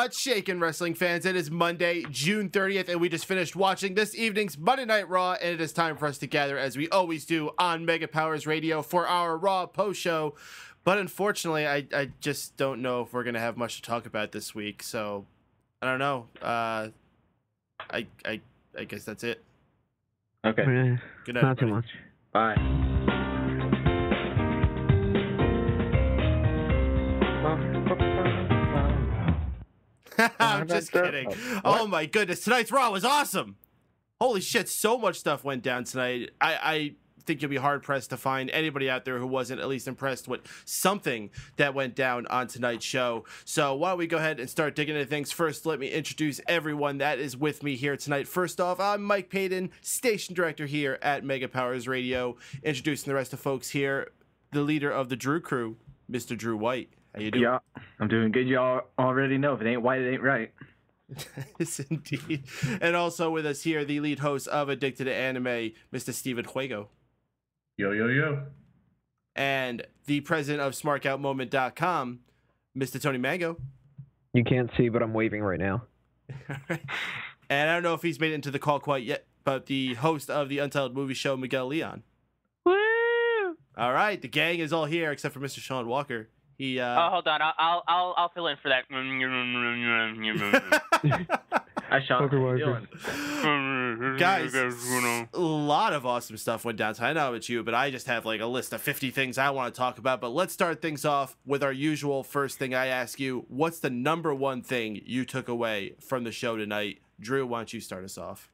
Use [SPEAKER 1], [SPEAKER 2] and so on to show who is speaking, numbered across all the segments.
[SPEAKER 1] What's shaking, wrestling fans? It is Monday, June 30th, and we just finished watching this evening's Monday Night Raw, and it is time for us to gather, as we always do, on Mega Powers Radio for our Raw post-show. But unfortunately, I just don't know if we're going to have much to talk about this week, so I don't know. I guess that's it.
[SPEAKER 2] Okay.
[SPEAKER 1] Good night,
[SPEAKER 3] Not
[SPEAKER 1] everybody.
[SPEAKER 3] too much.
[SPEAKER 2] Bye.
[SPEAKER 1] I'm just kidding. Oh my goodness, tonight's Raw was awesome. Holy shit, so much stuff went down tonight. I think you'll be hard pressed to find anybody out there who wasn't at least impressed with something that went down on tonight's show. So why don't we go ahead and start digging into things. First, let me introduce everyone that is with me here tonight. First off, I'm Mike Paden, station director here at Mega Powers Radio. Introducing the rest of folks here, the leader of the Drew crew, Mr. Drew White. How you doing?
[SPEAKER 2] Yeah, I'm doing good. Y'all already know if it ain't white, it ain't right.
[SPEAKER 1] Yes, indeed. And also with us here, the lead host of Addicted to Anime, Mr. Steven Wago.
[SPEAKER 4] Yo, yo, yo.
[SPEAKER 1] And the president of SmartOutMoment.com, Mr. Tony Mango.
[SPEAKER 3] You can't see, but I'm waving right now.
[SPEAKER 1] And I don't know if he's made it into the call quite yet, but the host of the Untitled Movie Show, Miguel Leon.
[SPEAKER 3] Woo!
[SPEAKER 1] All right, the gang is all here except for Mr. Sean Walker. He
[SPEAKER 5] hold on, I'll fill in for that.
[SPEAKER 2] Hi, Sean. How you doing?
[SPEAKER 1] Guys, a lot of awesome stuff went down tonight. I don't know about you, but I just have like a list of 50 things I want to talk about. But let's start things off with our usual first thing I ask you. What's the number one thing you took away from the show tonight? Drew, why don't you start us off?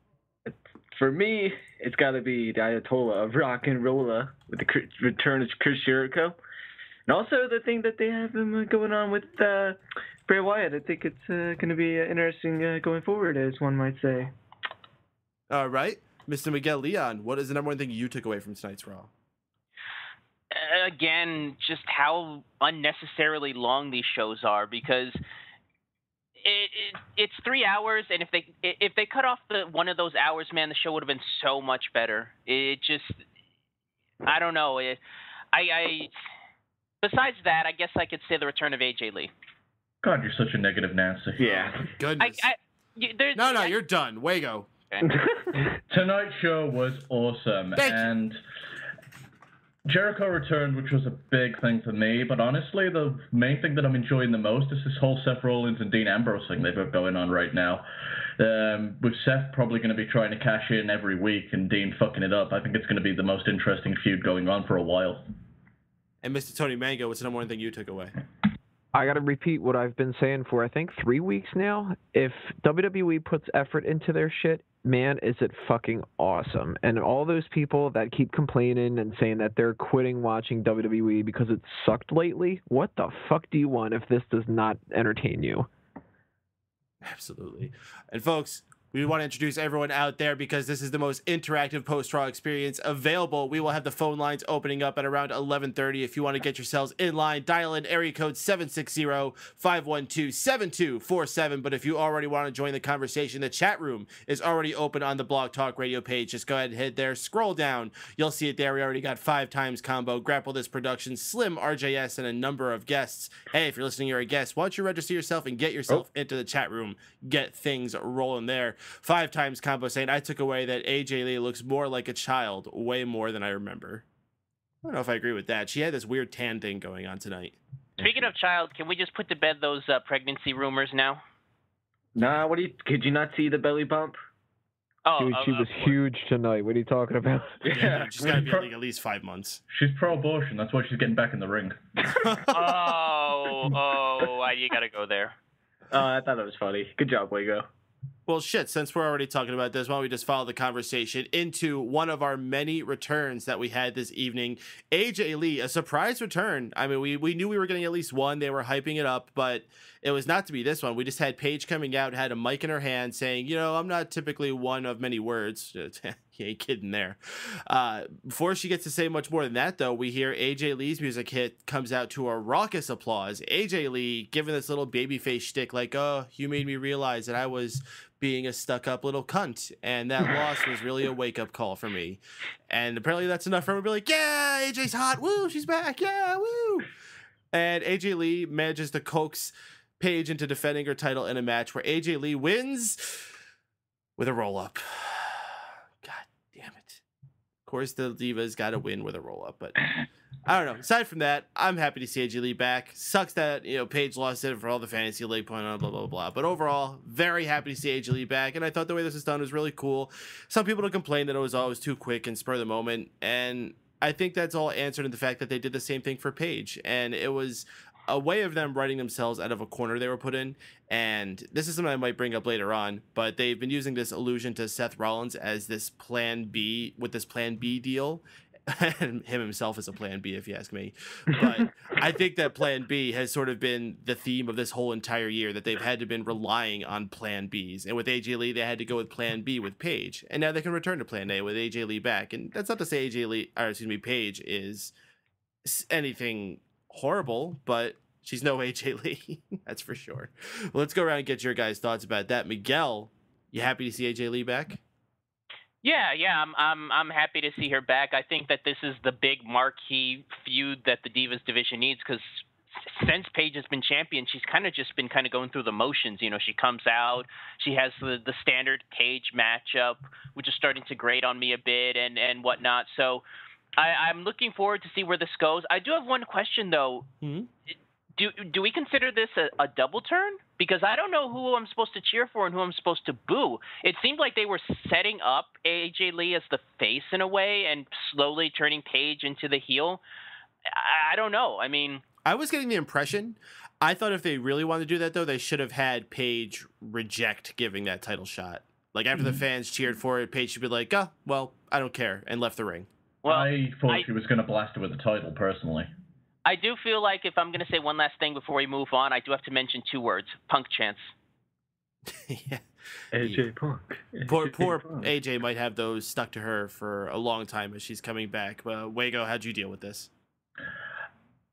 [SPEAKER 2] For me, it's got to be the Ayatollah of Rock and Rolla with the return of Chris Jericho. And also the thing that they have going on with Bray Wyatt. I think it's going to be interesting going forward, as one might say.
[SPEAKER 1] All right. Mr. Miguel Leon, what is the number one thing you took away from tonight's Raw?
[SPEAKER 5] Again, just how unnecessarily long these shows are, because it's 3 hours, and if they cut off one of those hours, man, the show would have been so much better. It just, I don't know. Besides that, I guess I could say the return of AJ Lee.
[SPEAKER 4] God, you're such a negative Nancy.
[SPEAKER 2] Yeah.
[SPEAKER 1] Goodness. No, you're done. Wago.
[SPEAKER 5] Okay.
[SPEAKER 4] Tonight's show was awesome.
[SPEAKER 1] Thank you.
[SPEAKER 4] Jericho returned, which was a big thing for me, but honestly, the main thing that I'm enjoying the most is this whole Seth Rollins and Dean Ambrose thing they've got going on right now. With Seth probably going to be trying to cash in every week and Dean fucking it up, I think it's going to be the most interesting feud going on for a while.
[SPEAKER 1] And Mr. Tony Mango, what's the number one thing you took away?
[SPEAKER 3] I got to repeat what I've been saying for, I think, 3 weeks now. If WWE puts effort into their shit, man, is it fucking awesome. And all those people that keep complaining and saying that they're quitting watching WWE because it sucked lately, what the fuck do you want if this does not entertain you?
[SPEAKER 1] Absolutely. And folks, we want to introduce everyone out there because this is the most interactive post-Raw experience available. We will have the phone lines opening up at around 11:30. If you want to get yourselves in line, dial in area code 760-512-7247. But if you already want to join the conversation, the chat room is already open on the Blog Talk Radio page. Just go ahead and head there, scroll down. You'll see it there. We already got 5 times combo, Grapple This Production, Slim, RJS, and a number of guests. Hey, if you're listening, you're a guest. Why don't you register yourself and get yourself into the chat room? Get things rolling there. 5 times combo saying, I took away that AJ Lee looks more like a child, way more than I remember. I don't know if I agree with that. She had this weird tan thing going on tonight.
[SPEAKER 5] Speaking of child, can we just put to bed those pregnancy rumors now?
[SPEAKER 2] Nah, could you not see the belly bump?
[SPEAKER 5] Oh,
[SPEAKER 3] Dude, she was huge tonight. What are you talking about?
[SPEAKER 1] Yeah, dude, she's got to be like at least 5 months.
[SPEAKER 4] She's pro-abortion. That's why she's getting back in the ring.
[SPEAKER 5] You got to go there.
[SPEAKER 2] Oh, I thought that was funny. Good job, Wago.
[SPEAKER 1] Well, shit, since we're already talking about this, why don't we just follow the conversation into one of our many returns that we had this evening. AJ Lee, a surprise return. I mean, we knew we were getting at least one. They were hyping it up, but it was not to be this one. We just had Paige coming out, had a mic in her hand saying, I'm not typically one of many words. You ain't kidding there. Before she gets to say much more than that, though, we hear AJ Lee's music hit, comes out to a raucous applause. AJ Lee giving this little babyface shtick like, oh, you made me realize that I was being a stuck-up little cunt, and that loss was really a wake-up call for me. And apparently that's enough for him to be like, yeah, AJ's hot, woo, she's back, yeah, woo. And AJ Lee manages to coax Paige into defending her title in a match where AJ Lee wins with a roll-up. God damn it. Of course, the Divas got to win with a roll-up, but I don't know. Aside from that, I'm happy to see AJ Lee back. Sucks that, Paige lost it for all the fantasy league point on, blah, blah, blah. But overall, very happy to see AJ Lee back, and I thought the way this was done was really cool. Some people don't complain that it was always too quick and spur of the moment, and I think that's all answered in the fact that they did the same thing for Paige, and it was a way of them writing themselves out of a corner they were put in. And this is something I might bring up later on, but they've been using this allusion to Seth Rollins as this plan B with this plan B deal. And him himself is a plan B, if you ask me. But I think that plan B has sort of been the theme of this whole entire year, that they've had to been relying on plan Bs. And with AJ Lee, they had to go with plan B with Paige. And now they can return to plan A with AJ Lee back. And that's not to say Paige is anything horrible, but she's no AJ Lee. That's for sure. Well, let's go around and get your guys' thoughts about that. Miguel, you happy to see AJ Lee back?
[SPEAKER 5] Yeah, I'm happy to see her back. I think that this is the big marquee feud that the Divas division needs, because since Paige has been champion, she's kind of just been going through the motions. She comes out, she has the standard Paige matchup, which is starting to grate on me a bit and whatnot. So I'm looking forward to see where this goes. I do have one question, though. Mm-hmm. Do we consider this a double turn? Because I don't know who I'm supposed to cheer for and who I'm supposed to boo. It seemed like they were setting up AJ Lee as the face in a way and slowly turning Paige into the heel. I don't know. I mean,
[SPEAKER 1] I was getting the impression. I thought if they really wanted to do that, though, they should have had Paige reject giving that title shot. Like, after the fans cheered for it, Paige should be like, oh, well, I don't care, and left the ring.
[SPEAKER 4] Well, I thought she was going to blast her with the title, personally.
[SPEAKER 5] I do feel like if I'm going to say one last thing before we move on, I do have to mention two words: Punk chants.
[SPEAKER 1] Yeah.
[SPEAKER 2] AJ Punk.
[SPEAKER 1] Poor AJ might have those stuck to her for a long time as she's coming back. Wago, how'd you deal with this?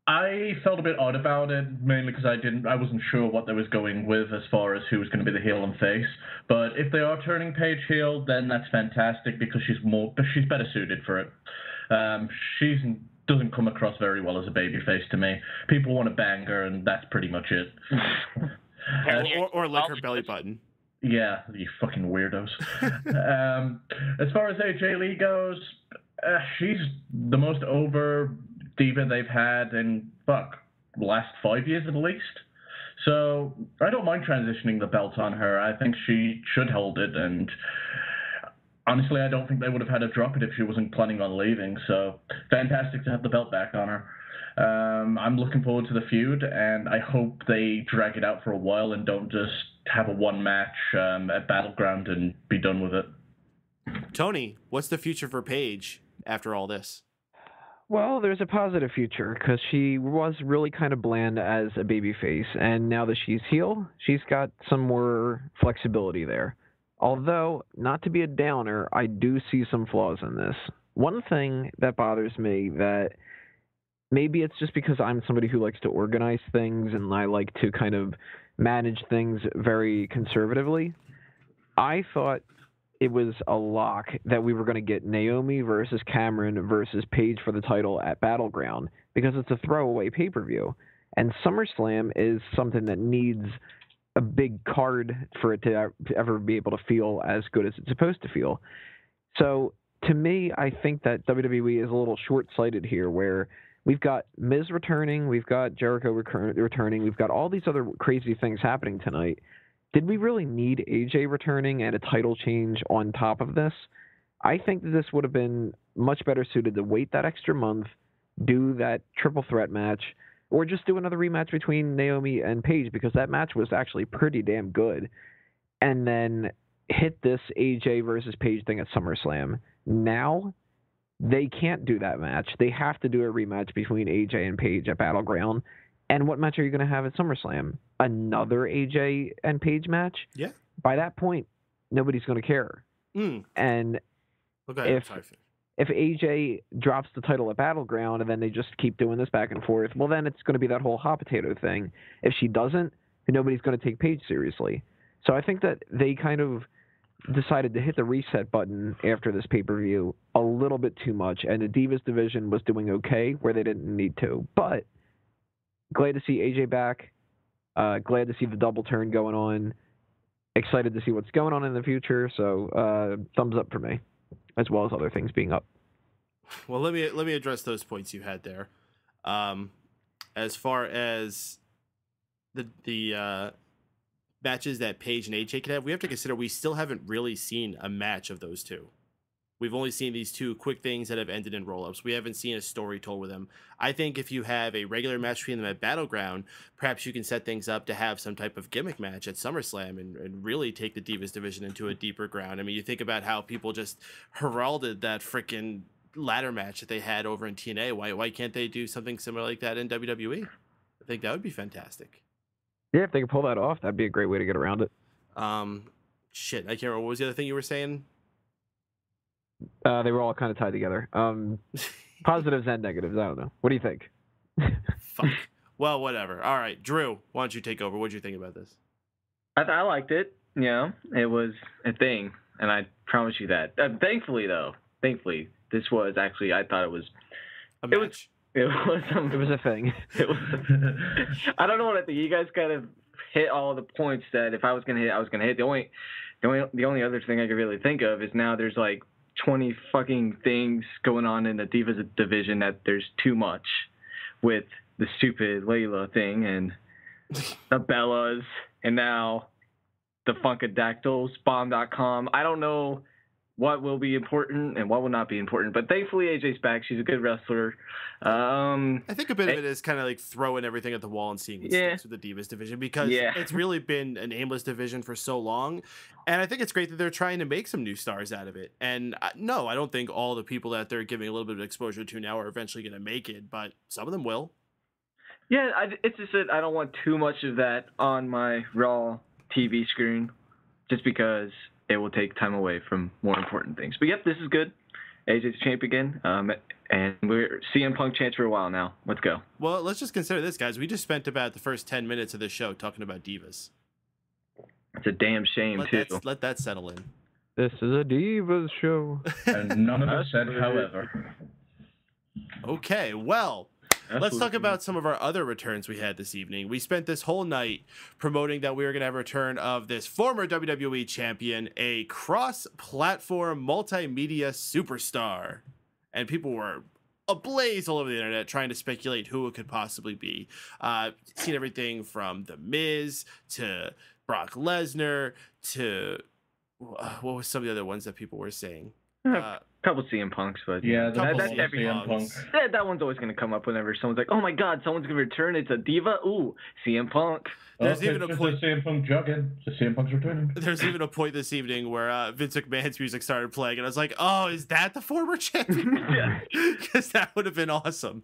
[SPEAKER 4] I felt a bit odd about it, mainly because I wasn't sure what they was going with as far as who was going to be the heel and face. But if they are turning Paige heel, then that's fantastic, because she's better suited for it. She doesn't come across very well as a babyface to me. People want to bang her, and that's pretty much it.
[SPEAKER 1] Or lick her belly button.
[SPEAKER 4] Yeah, you fucking weirdos. As far as AJ Lee goes, she's the most over diva they've had in, the last 5 years at least. So I don't mind transitioning the belt on her. I think she should hold it, and honestly, I don't think they would have had to drop it if she wasn't planning on leaving. So fantastic to have the belt back on her. I'm looking forward to the feud, and I hope they drag it out for a while and don't just have a one match at Battleground and be done with it.
[SPEAKER 1] Tony, what's the future for Paige after all this?
[SPEAKER 3] Well, there's a positive future, because she was really kind of bland as a babyface, and now that she's heel, she's got some more flexibility there. Although, not to be a downer, I do see some flaws in this. One thing that bothers me, that maybe it's just because I'm somebody who likes to organize things and I like to kind of manage things very conservatively, I thought it was a lock that we were going to get Naomi versus Cameron versus Paige for the title at Battleground, because it's a throwaway pay-per-view. And SummerSlam is something that needs a big card for it to ever be able to feel as good as it's supposed to feel. So to me, I think that WWE is a little short-sighted here, where we've got Miz returning, we've got Jericho returning, we've got all these other crazy things happening tonight. Did we really need AJ returning and a title change on top of this? I think that this would have been much better suited to wait that extra month, do that triple threat match, or just do another rematch between Naomi and Paige, because that match was actually pretty damn good, and then hit this AJ versus Paige thing at SummerSlam. Now, they can't do that match. They have to do a rematch between AJ and Paige at Battleground. And what match are you going to have at SummerSlam? Another AJ and Paige match?
[SPEAKER 1] Yeah.
[SPEAKER 3] By that point, nobody's going to care. And if AJ drops the title at Battleground and then they just keep doing this back and forth, well, then it's going to be that whole hot potato thing. If she doesn't, then nobody's going to take Paige seriously. So I think that they kind of decided to hit the reset button after this pay-per-view a little bit too much, and the Divas division was doing okay where they didn't need to. But glad to see AJ back. Glad to see the double turn going on. Excited to see what's going on in the future. So thumbs up for me, as well as other things being up.
[SPEAKER 1] Well, let me address those points you had there. As far as the matches that Paige and AJ can have, we have to consider we still haven't really seen a match of those two. We've only seen these two quick things that have ended in roll-ups. We haven't seen a story told with them. I think if you have a regular match between them at Battleground, perhaps you can set things up to have some type of gimmick match at SummerSlam and really take the Divas division into a deeper ground. I mean, you think about how people just heralded that freaking ladder match that they had over in TNA. Why can't they do something similar like that in WWE? I think that would be fantastic.
[SPEAKER 3] Yeah, if they could pull that off, that'd be a great way to get around it.
[SPEAKER 1] Shit, I can't remember. What was the other thing you were saying?
[SPEAKER 3] They were all kind of tied together. Positives and negatives. I don't know. What do you think?
[SPEAKER 1] Fuck. Well, whatever. All right, Drew, why don't you take over? What did you think about this?
[SPEAKER 2] I liked it. You know, it was a thing, and I promise you that. Thankfully, this was actually. I thought it was
[SPEAKER 1] a match.
[SPEAKER 2] It was a thing. I don't know what I think. You guys kind of hit all the points that if I was gonna hit, I was gonna hit. The only other thing I could really think of is now there's like 20 fucking things going on in the Divas division that there's too much with the stupid Layla thing and the Bellas and now the Funkadactyls, bomb.com. I don't know what will be important and what will not be important, but thankfully AJ's back. She's a good wrestler.
[SPEAKER 1] I think a bit of it is kind of like throwing everything at the wall and seeing what sticks with the Divas division, because it's really been an aimless division for so long. And I think it's great that they're trying to make some new stars out of it. And no, I don't think all the people that they're giving a little bit of exposure to now are eventually going to make it, but some of them will.
[SPEAKER 2] Yeah, it's just that I don't want too much of that on my Raw TV screen, just because it will take time away from more important things. But yep, this is good. AJ's champ again, and we're CM Punk chance for a while now. Let's go.
[SPEAKER 1] Well, let's just consider this, guys. We just spent about the first 10 minutes of the show talking about Divas.
[SPEAKER 2] It's a damn shame, too.
[SPEAKER 1] Let that settle in.
[SPEAKER 3] This is a Divas show.
[SPEAKER 4] And none of us said however.
[SPEAKER 1] Okay, well, let's talk about some of our other returns we had this evening. We spent this whole night promoting that we were going to have a return of this former WWE champion, a cross-platform multimedia superstar. And people were ablaze all over the internet trying to speculate who it could possibly be. Seen everything from The Miz to Brock Lesnar to what was some of the other ones that people were saying?
[SPEAKER 2] Couple CM Punks, but
[SPEAKER 4] yeah,
[SPEAKER 2] that's
[SPEAKER 4] CM Punk.
[SPEAKER 2] That one's always gonna come up whenever someone's like, "Oh my God, someone's gonna return." It's a diva. Ooh, CM Punk.
[SPEAKER 1] There's even a point.
[SPEAKER 4] CM Punk jogging. CM Punk's returning.
[SPEAKER 1] There's even a point this evening where Vince McMahon's music started playing, and I was like, "Oh, is that the former champion?" Because that would have been awesome.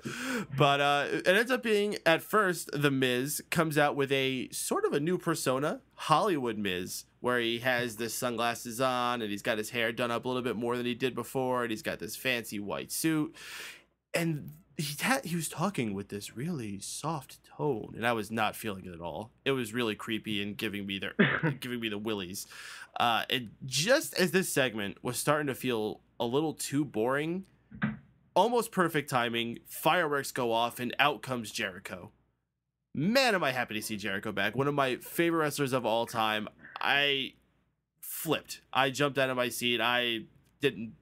[SPEAKER 1] But it ends up being, at first, The Miz comes out with a sort of a new persona, Hollywood Miz, where he has the sunglasses on and he's got his hair done up a little bit more than he did before, and he's got this fancy white suit, and he was talking with this really soft tone, and I was not feeling it at all. It was really creepy and giving me the willies. And just as this segment was starting to feel a little too boring, almost perfect timing, fireworks go off and out comes Jericho. Man, am I happy to see Jericho back. One of my favorite wrestlers of all time. I flipped. I jumped out of my seat. I didn't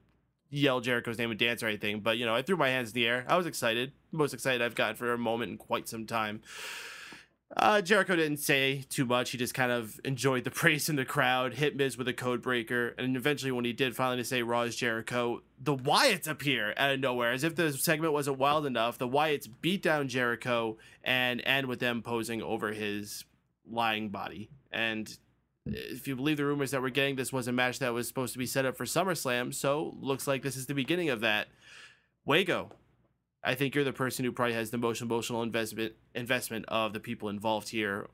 [SPEAKER 1] yell Jericho's name and dance or anything, but, I threw my hands in the air. I was excited. Most excited I've gotten for a moment in quite some time. Jericho didn't say too much. He just kind of enjoyed the praise in the crowd, hit Miz with a code breaker, and eventually when he did finally say Raw is Jericho, the Wyatts appear out of nowhere. As if the segment wasn't wild enough, the Wyatts beat down Jericho and end with them posing over his lying body. And if you believe the rumors that we're getting, this was a match that was supposed to be set up for SummerSlam, so looks like this is the beginning of that. Wago, I think you're the person who probably has the most emotional investment of the people involved here.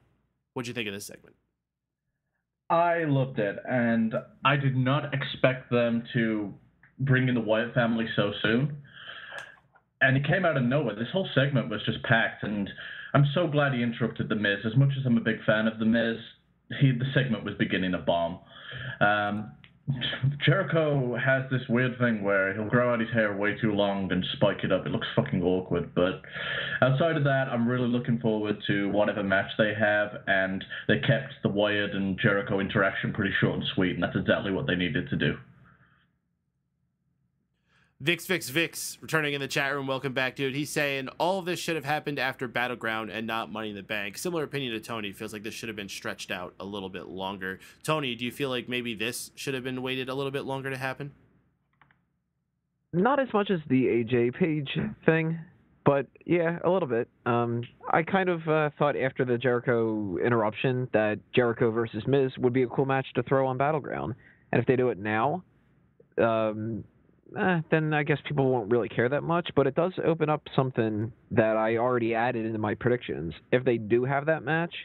[SPEAKER 1] What'd you think of this segment?
[SPEAKER 4] I loved it, and I did not expect them to bring in the Wyatt family so soon. And it came out of nowhere. This whole segment was just packed, and I'm so glad he interrupted The Miz. As much as I'm a big fan of The Miz, the segment was beginning to bomb. Jericho has this weird thing where he'll grow out his hair way too long and spike it up. It looks fucking awkward. But outside of that, I'm really looking forward to whatever match they have. And they kept the Wyatt and Jericho interaction pretty short and sweet, and that's exactly what they needed to do.
[SPEAKER 1] Vix returning in the chat room. Welcome back, dude. He's saying all of this should have happened after Battleground and not Money in the Bank. Similar opinion to Tony. Feels like this should have been stretched out a little bit longer. Tony, do you feel like maybe this should have been waited a little bit longer to happen?
[SPEAKER 3] Not as much as the AJ Paige thing, but yeah, a little bit. I kind of thought after the Jericho interruption that Jericho versus Miz would be a cool match to throw on Battleground. And if they do it now, then I guess people won't really care that much, but it does open up something that I already added into my predictions. If they do have that match,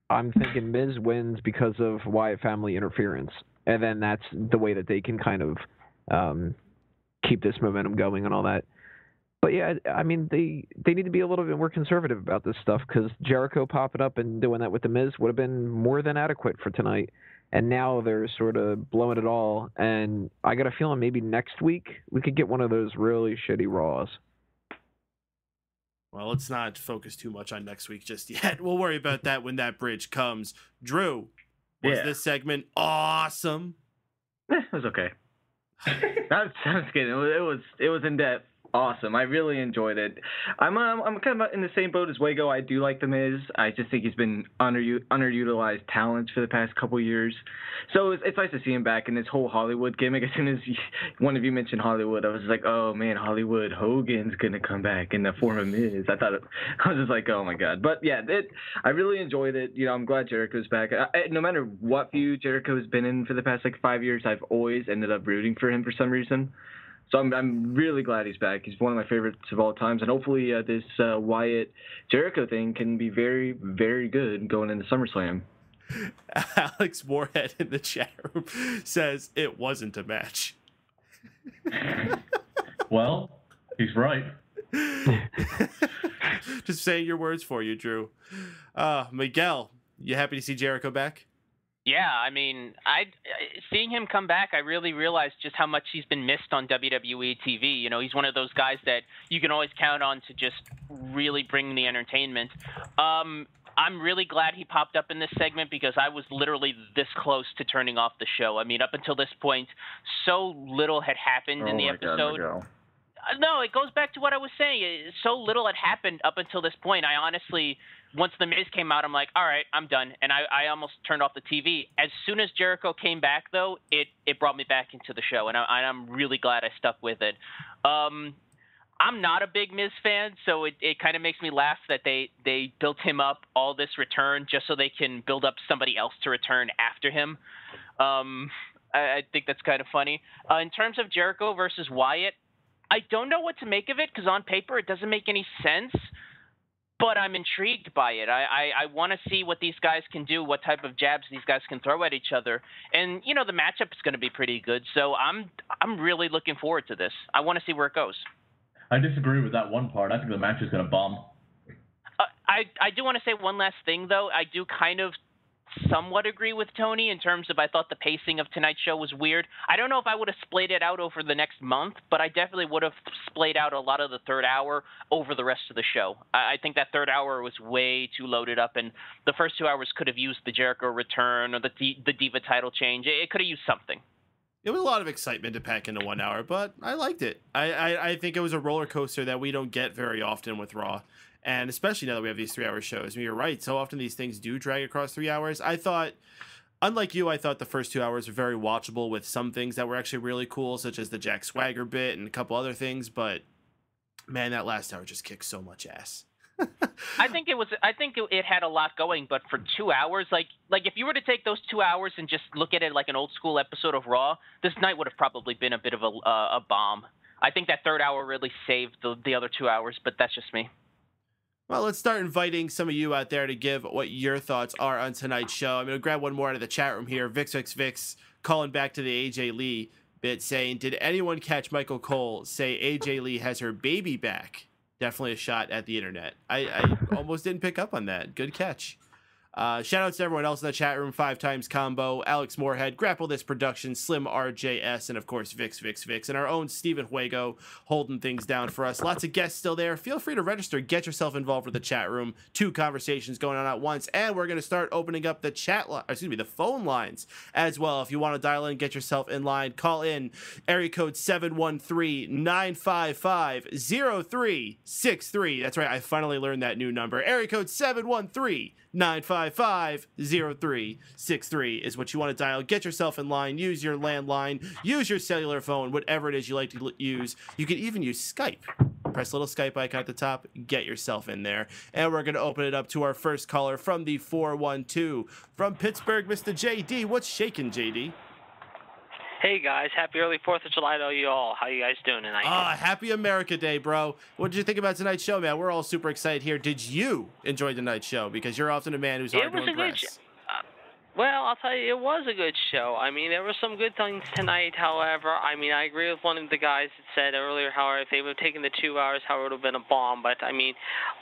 [SPEAKER 3] I'm thinking Miz wins because of Wyatt family interference, and then that's the way that they can kind of keep this momentum going and all that. But yeah, I mean, they need to be a little bit more conservative about this stuff, because Jericho popping up and doing that with the Miz would have been more than adequate for tonight. And now they're sort of blowing it all. And I got a feeling maybe next week we could get one of those really shitty Raws.
[SPEAKER 1] Well, let's not focus too much on next week just yet. We'll worry about that when that bridge comes. Drew, was this segment awesome?
[SPEAKER 2] It was okay. I was kidding. It was in depth. Awesome. I really enjoyed it. I'm kind of in the same boat as Wago. I do like The Miz. I just think he's been underutilized talent for the past couple years. So it's nice to see him back in this whole Hollywood gimmick. As soon as one of you mentioned Hollywood, I was like, oh man, Hollywood Hogan's gonna come back in the form of Miz. I was just like, oh my god. But yeah, I really enjoyed it. You know, I'm glad Jericho's back. No matter what feud Jericho's been in for the past 5 years, I've always ended up rooting for him for some reason. So I'm really glad he's back. He's one of my favorites of all times, and hopefully this Wyatt Jericho thing can be very, very good going into SummerSlam.
[SPEAKER 1] Alex Moorhead in the chat room says it wasn't a match.
[SPEAKER 4] Well, he's right.
[SPEAKER 1] Just saying your words for you, Drew. Miguel, you happy to see Jericho back?
[SPEAKER 5] Yeah, I mean, seeing him come back, I really realized just how much he's been missed on WWE TV. You know, he's one of those guys that you can always count on to just really bring the entertainment. I'm really glad he popped up in this segment, because I was literally this close to turning off the show. I mean, up until this point, so little had happened in the episode. No, it goes back to what I was saying. So little had happened up until this point. I honestly, once The Miz came out, I'm like, all right, I'm done. And I almost turned off the TV. As soon as Jericho came back, though, it brought me back into the show. And I'm really glad I stuck with it. I'm not a big Miz fan, so it kind of makes me laugh that they built him up all this return just so they can build up somebody else to return after him. I think that's kind of funny. In terms of Jericho versus Wyatt, I don't know what to make of it, because on paper it doesn't make any sense, but I'm intrigued by it. I want to see what these guys can do, what type of jabs these guys can throw at each other. And, you know, the matchup is going to be pretty good, so I'm really looking forward to this. I want to see where it goes.
[SPEAKER 4] I disagree with that one part. I think the match is going to bomb.
[SPEAKER 5] I do want to say one last thing, though. I do kind of somewhat agree with Tony in terms of I thought the pacing of tonight's show was weird. I don't know if I would have splayed it out over the next month, but I definitely would have splayed out a lot of the third hour over the rest of the show. I think that third hour was way too loaded up, and the first 2 hours could have used the Jericho return or the Diva title change. It could have used something.
[SPEAKER 1] It was a lot of excitement to pack into 1 hour, but I liked it. I think it was a roller coaster that we don't get very often with Raw. And especially now that we have these 3 hour shows. I mean, you're right. So often these things do drag across 3 hours. I thought, unlike you, I thought the first 2 hours were very watchable with some things that were actually really cool, such as the Jack Swagger bit and a couple other things. But man, that last hour just kicked so much ass.
[SPEAKER 5] I think it had a lot going, but for 2 hours, like if you were to take those 2 hours and just look at it like an old school episode of Raw, this night would have probably been a bit of a bomb. I think that third hour really saved the other 2 hours, but that's just me.
[SPEAKER 1] Well, let's start inviting some of you out there to give what your thoughts are on tonight's show. I'm going to grab one more out of the chat room here. Vix calling back to the AJ Lee bit saying, did anyone catch Michael Cole say AJ Lee has her baby back? Definitely a shot at the internet. I almost didn't pick up on that. Good catch. Shout out to everyone else in the chat room, 5 Times Combo, Alex Moorhead, Grapple This Production, Slim RJS, and of course Vix, and our own Stephen Wago holding things down for us. Lots of guests still there. Feel free to register, get yourself involved with the chat room. 2 conversations going on at once, and we're going to start opening up the the phone lines as well. If you want to dial in, get yourself in line, call in area code 713-955-0363. That's right, I finally learned that new number. Area code 713-955-0363 is what you want to dial. Get yourself in line. Use your landline. Use your cellular phone, whatever it is you like to use. You can even use Skype. Press the little Skype icon at the top. Get yourself in there. And we're going to open it up to our first caller from the 412. From Pittsburgh, Mr. JD. What's shaking, JD?
[SPEAKER 6] Hey guys, happy early 4th of July to you all. How you guys doing tonight?
[SPEAKER 1] Happy America Day, bro. What did you think about tonight's show, man? We're all super excited here. Did you enjoy tonight's show? Because you're often a man who's hard to impress.
[SPEAKER 6] Well, I'll tell you, it was a good show. I mean, there were some good things tonight, however. I mean, I agree with one of the guys that said earlier, however, if they would have taken the 2 hours, how it would have been a bomb. But, I mean,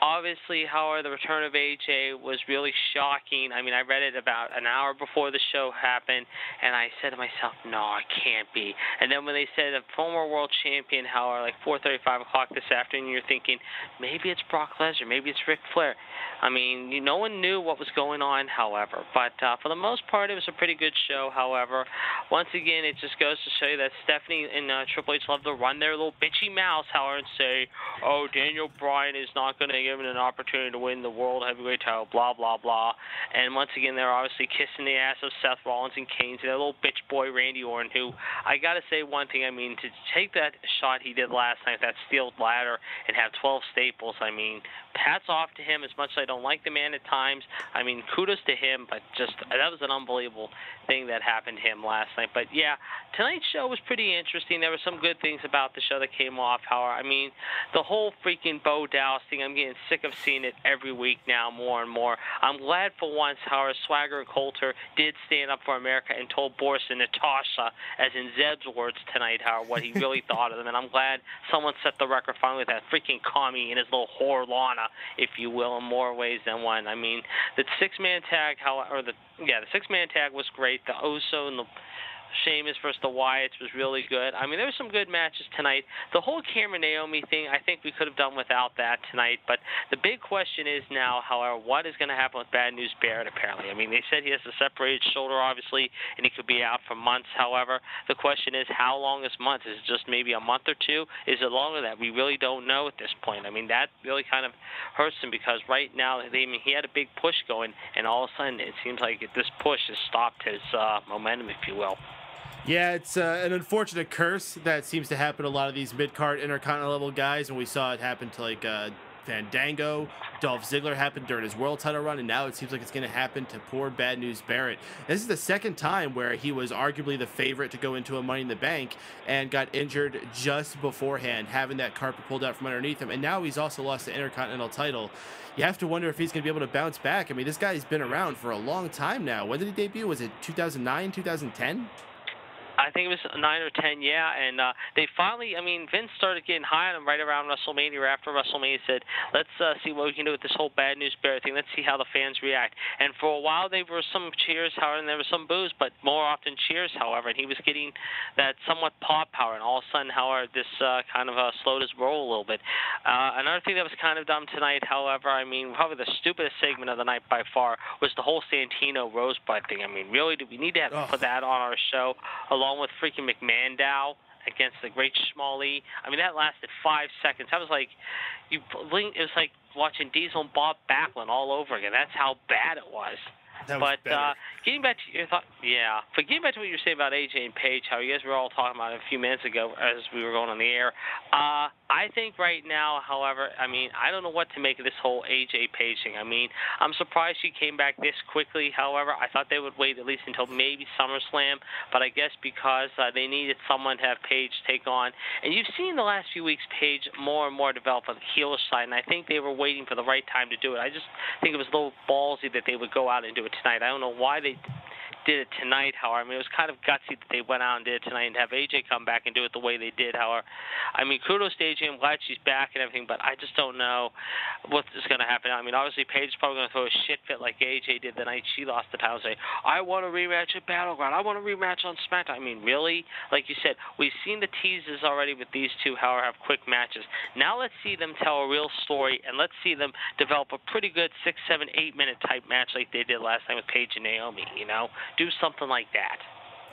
[SPEAKER 6] obviously, however, the return of AJ was really shocking. I mean, I read it about an hour before the show happened, and I said to myself, no, it can't be. And then when they said a former world champion, however, like 4:30, 5 o'clock this afternoon, you're thinking, maybe it's Brock Lesnar, maybe it's Ric Flair. I mean, no one knew what was going on, however. But for the most part, it was a pretty good show, however. Once again, it just goes to show you that Stephanie and Triple H love to run their little bitchy mouths, however, and say, oh, Daniel Bryan is not going to give him an opportunity to win the World Heavyweight title, blah, blah, blah. And once again, they're obviously kissing the ass of Seth Rollins and Kane, their little bitch boy Randy Orton, who, I got to say one thing, I mean, to take that shot he did last night, that steel ladder, and have 12 staples, I mean, hats off to him. As much as I don't like the man at times, I mean, kudos to him, but just, that was an unbelievable thing that happened to him last night. But yeah, tonight's show was pretty interesting. There were some good things about the show that came off. However, I mean, the whole freaking Bo Dallas thing, I'm getting sick of seeing it every week now, more and more. I'm glad for once, however, Swagger and Coulter did stand up for America and told Boris and Natasha, as in Zeb's words tonight, however, what he really thought of them. And I'm glad someone set the record finally with that freaking commie and his little whore Lana, if you will, in more ways than one. I mean, the 6-man tag, the 6-man tag was great. The Uso and the Sheamus versus the Wyatts was really good. I mean, there were some good matches tonight. The whole Cameron Naomi thing, I think we could have done without that tonight. But the big question is now, however, what is going to happen with Bad News Barrett, apparently? I mean, they said he has a separated shoulder, obviously, and he could be out for months. However, the question is, how long is months? Is it just maybe a month or two? Is it longer than that? We really don't know at this point. I mean, that really kind of hurts him because right now, he had a big push going, and all of a sudden, it seems like this push has stopped his momentum, if you will.
[SPEAKER 1] Yeah, it's an unfortunate curse that seems to happen to a lot of these mid-card Intercontinental level guys, and we saw it happen to like Fandango. Dolph Ziggler happened during his world title run, and now it seems like it's going to happen to poor Bad News Barrett. This is the second time where he was arguably the favorite to go into a Money in the Bank and got injured just beforehand, having that carpet pulled out from underneath him, and now he's also lost the Intercontinental title. You have to wonder if he's going to be able to bounce back. I mean, this guy's been around for a long time now. When did he debut? Was it 2009, 2010?
[SPEAKER 6] I think it was 9 or 10, yeah, and they finally, I mean, Vince started getting high on him right around WrestleMania, or after WrestleMania, said, let's see what we can do with this whole Bad News Barrett thing. Let's see how the fans react. And for a while, there were some cheers, however, and there was some boos, but more often cheers, however, and he was getting that somewhat pop power, and all of a sudden, however, this kind of slowed his roll a little bit. Another thing that was kind of dumb tonight, however, I mean, probably the stupidest segment of the night by far was the whole Santino Rosebud thing. I mean, really, do we need to have put that on our show, along with freaking McMahondow against the great Schmally? I mean, that lasted 5 seconds. That was like, it was like watching Diesel and Bob Backlund all over again. That's how bad it was. But getting back to your thought, but getting back to what you were saying about AJ and Paige, how you guys were all talking about it a few minutes ago as we were going on the air. I think right now, however, I mean, I don't know what to make of this whole AJ Paige thing. I mean, I'm surprised she came back this quickly. However, I thought they would wait at least until maybe SummerSlam, but I guess because they needed someone to have Paige take on. And you've seen the last few weeks Paige more and more develop on the heelish side, and I think they were waiting for the right time to do it. I just think it was a little ballsy that they would go out and do it tonight. I don't know why they did it tonight, however. I mean, it was kind of gutsy that they went out and did it tonight and have AJ come back and do it the way they did, however. I mean, kudos to AJ. I'm glad she's back and everything, but I just don't know what is going to happen. I mean, obviously, Paige is probably going to throw a shit fit like AJ did the night she lost the title and say, I want a rematch at Battleground. I want a rematch on SmackDown. I mean, really? Like you said, we've seen the teasers already with these two, however, have quick matches. Now let's see them tell a real story, and let's see them develop a pretty good 6, 7, 8-minute type match like they did last time with Paige and Naomi, you know? Do something like that.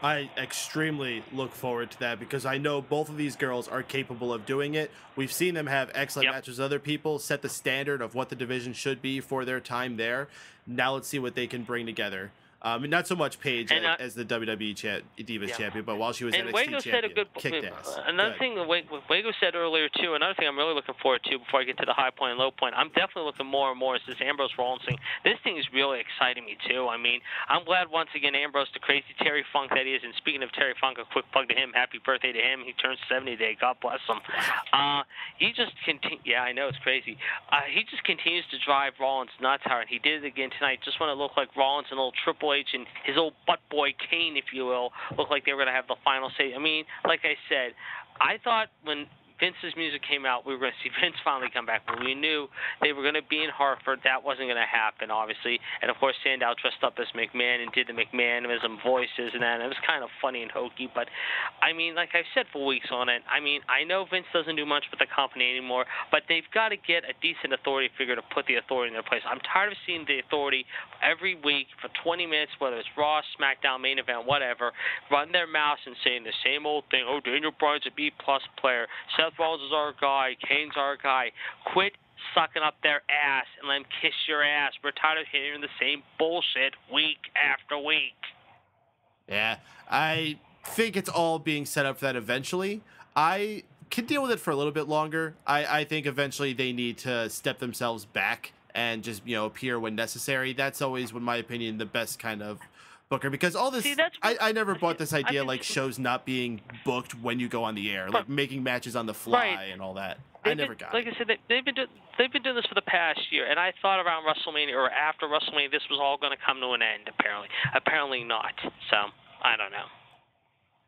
[SPEAKER 1] I extremely look forward to that because I know both of these girls are capable of doing it. We've seen them have excellent matches with other people, set the standard of what the division should be for their time there. Now let's see what they can bring together. Not so much Paige as the WWE Divas champion, but while she was NXT
[SPEAKER 6] Wago
[SPEAKER 1] champion,
[SPEAKER 6] said
[SPEAKER 1] ass.
[SPEAKER 6] Another thing that Wago said earlier, too, another thing I'm really looking forward to before I get to the high point and low point, I'm definitely looking more and more is this Ambrose Rollins thing. This thing is really exciting me, too. I mean, I'm glad once again Ambrose, the crazy Terry Funk that he is, and speaking of Terry Funk, a quick plug to him, happy birthday to him. He turns 70 today. God bless him. He just I know, it's crazy. He just continues to drive Rollins nuts, and he did it again tonight. Just want to look like Rollins and old Triple H and his old butt boy Kane, if you will, looked like they were going to have the final say. I mean, like I said, I thought when Vince's music came out, we were going to see Vince finally come back, but we knew they were going to be in Hartford. That wasn't going to happen, obviously. And, of course, Sandow dressed up as McMahon and did the McMahonism voices and that. And it was kind of funny and hokey. But, I mean, like I said for weeks on it, I mean, I know Vince doesn't do much with the company anymore, but they've got to get a decent authority figure to put the authority in their place. I'm tired of seeing the authority every week for 20 minutes, whether it's Raw, SmackDown, main event, whatever, run their mouths and saying the same old thing. Oh, Daniel Bryan's a B-plus player. Seth Rollins is our guy. Kane's our guy. Quit sucking up their ass and let them kiss your ass. We're tired of hearing the same bullshit week after week.
[SPEAKER 1] Yeah, I think it's all being set up for that eventually. I can deal with it for a little bit longer. I think eventually they need to step themselves back and just, appear when necessary. That's always, in my opinion, the best kind of booker, because all this, I never bought this idea like shows not being booked when you go on the air, like making matches on the fly and all that. I never got it.
[SPEAKER 6] Like I said, they've been doing this for the past year, and I thought around WrestleMania or after WrestleMania this was all going to come to an end. Apparently not. So I don't know.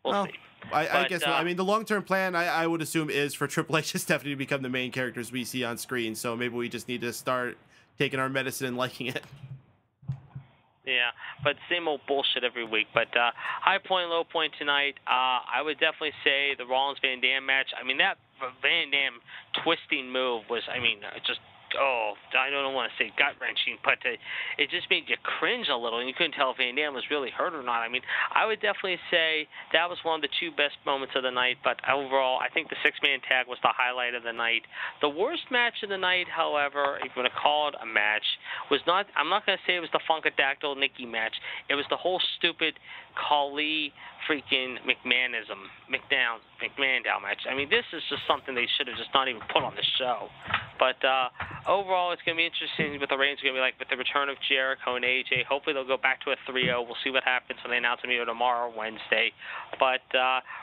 [SPEAKER 6] We'll see.
[SPEAKER 1] I guess. I mean, the long-term plan, I would assume, is for Triple H and Stephanie to become the main characters we see on screen. So maybe we just need to start taking our medicine and liking it.
[SPEAKER 6] Yeah, but same old bullshit every week. But high point, low point tonight, I would definitely say the Rollins-Van Dam match. I mean, that Van Dam twisting move was, just, I don't want to say gut-wrenching, but it just made you cringe a little, and you couldn't tell if Van Dam was really hurt or not. I mean, I would definitely say that was one of the two best moments of the night, but overall, I think the six-man tag was the highlight of the night. The worst match of the night, however, if you want to call it a match, was not, I'm not going to say it was the Funkadactyl Nikki match. It was the whole stupid Khali freaking McMahondow match. I mean, this is just something they should have just not even put on the show. But overall, it's going to be interesting what the reigns are going to be like with the return of Jericho and AJ. Hopefully, they'll go back to a 3-0. We'll see what happens when they announce them either tomorrow or Wednesday. But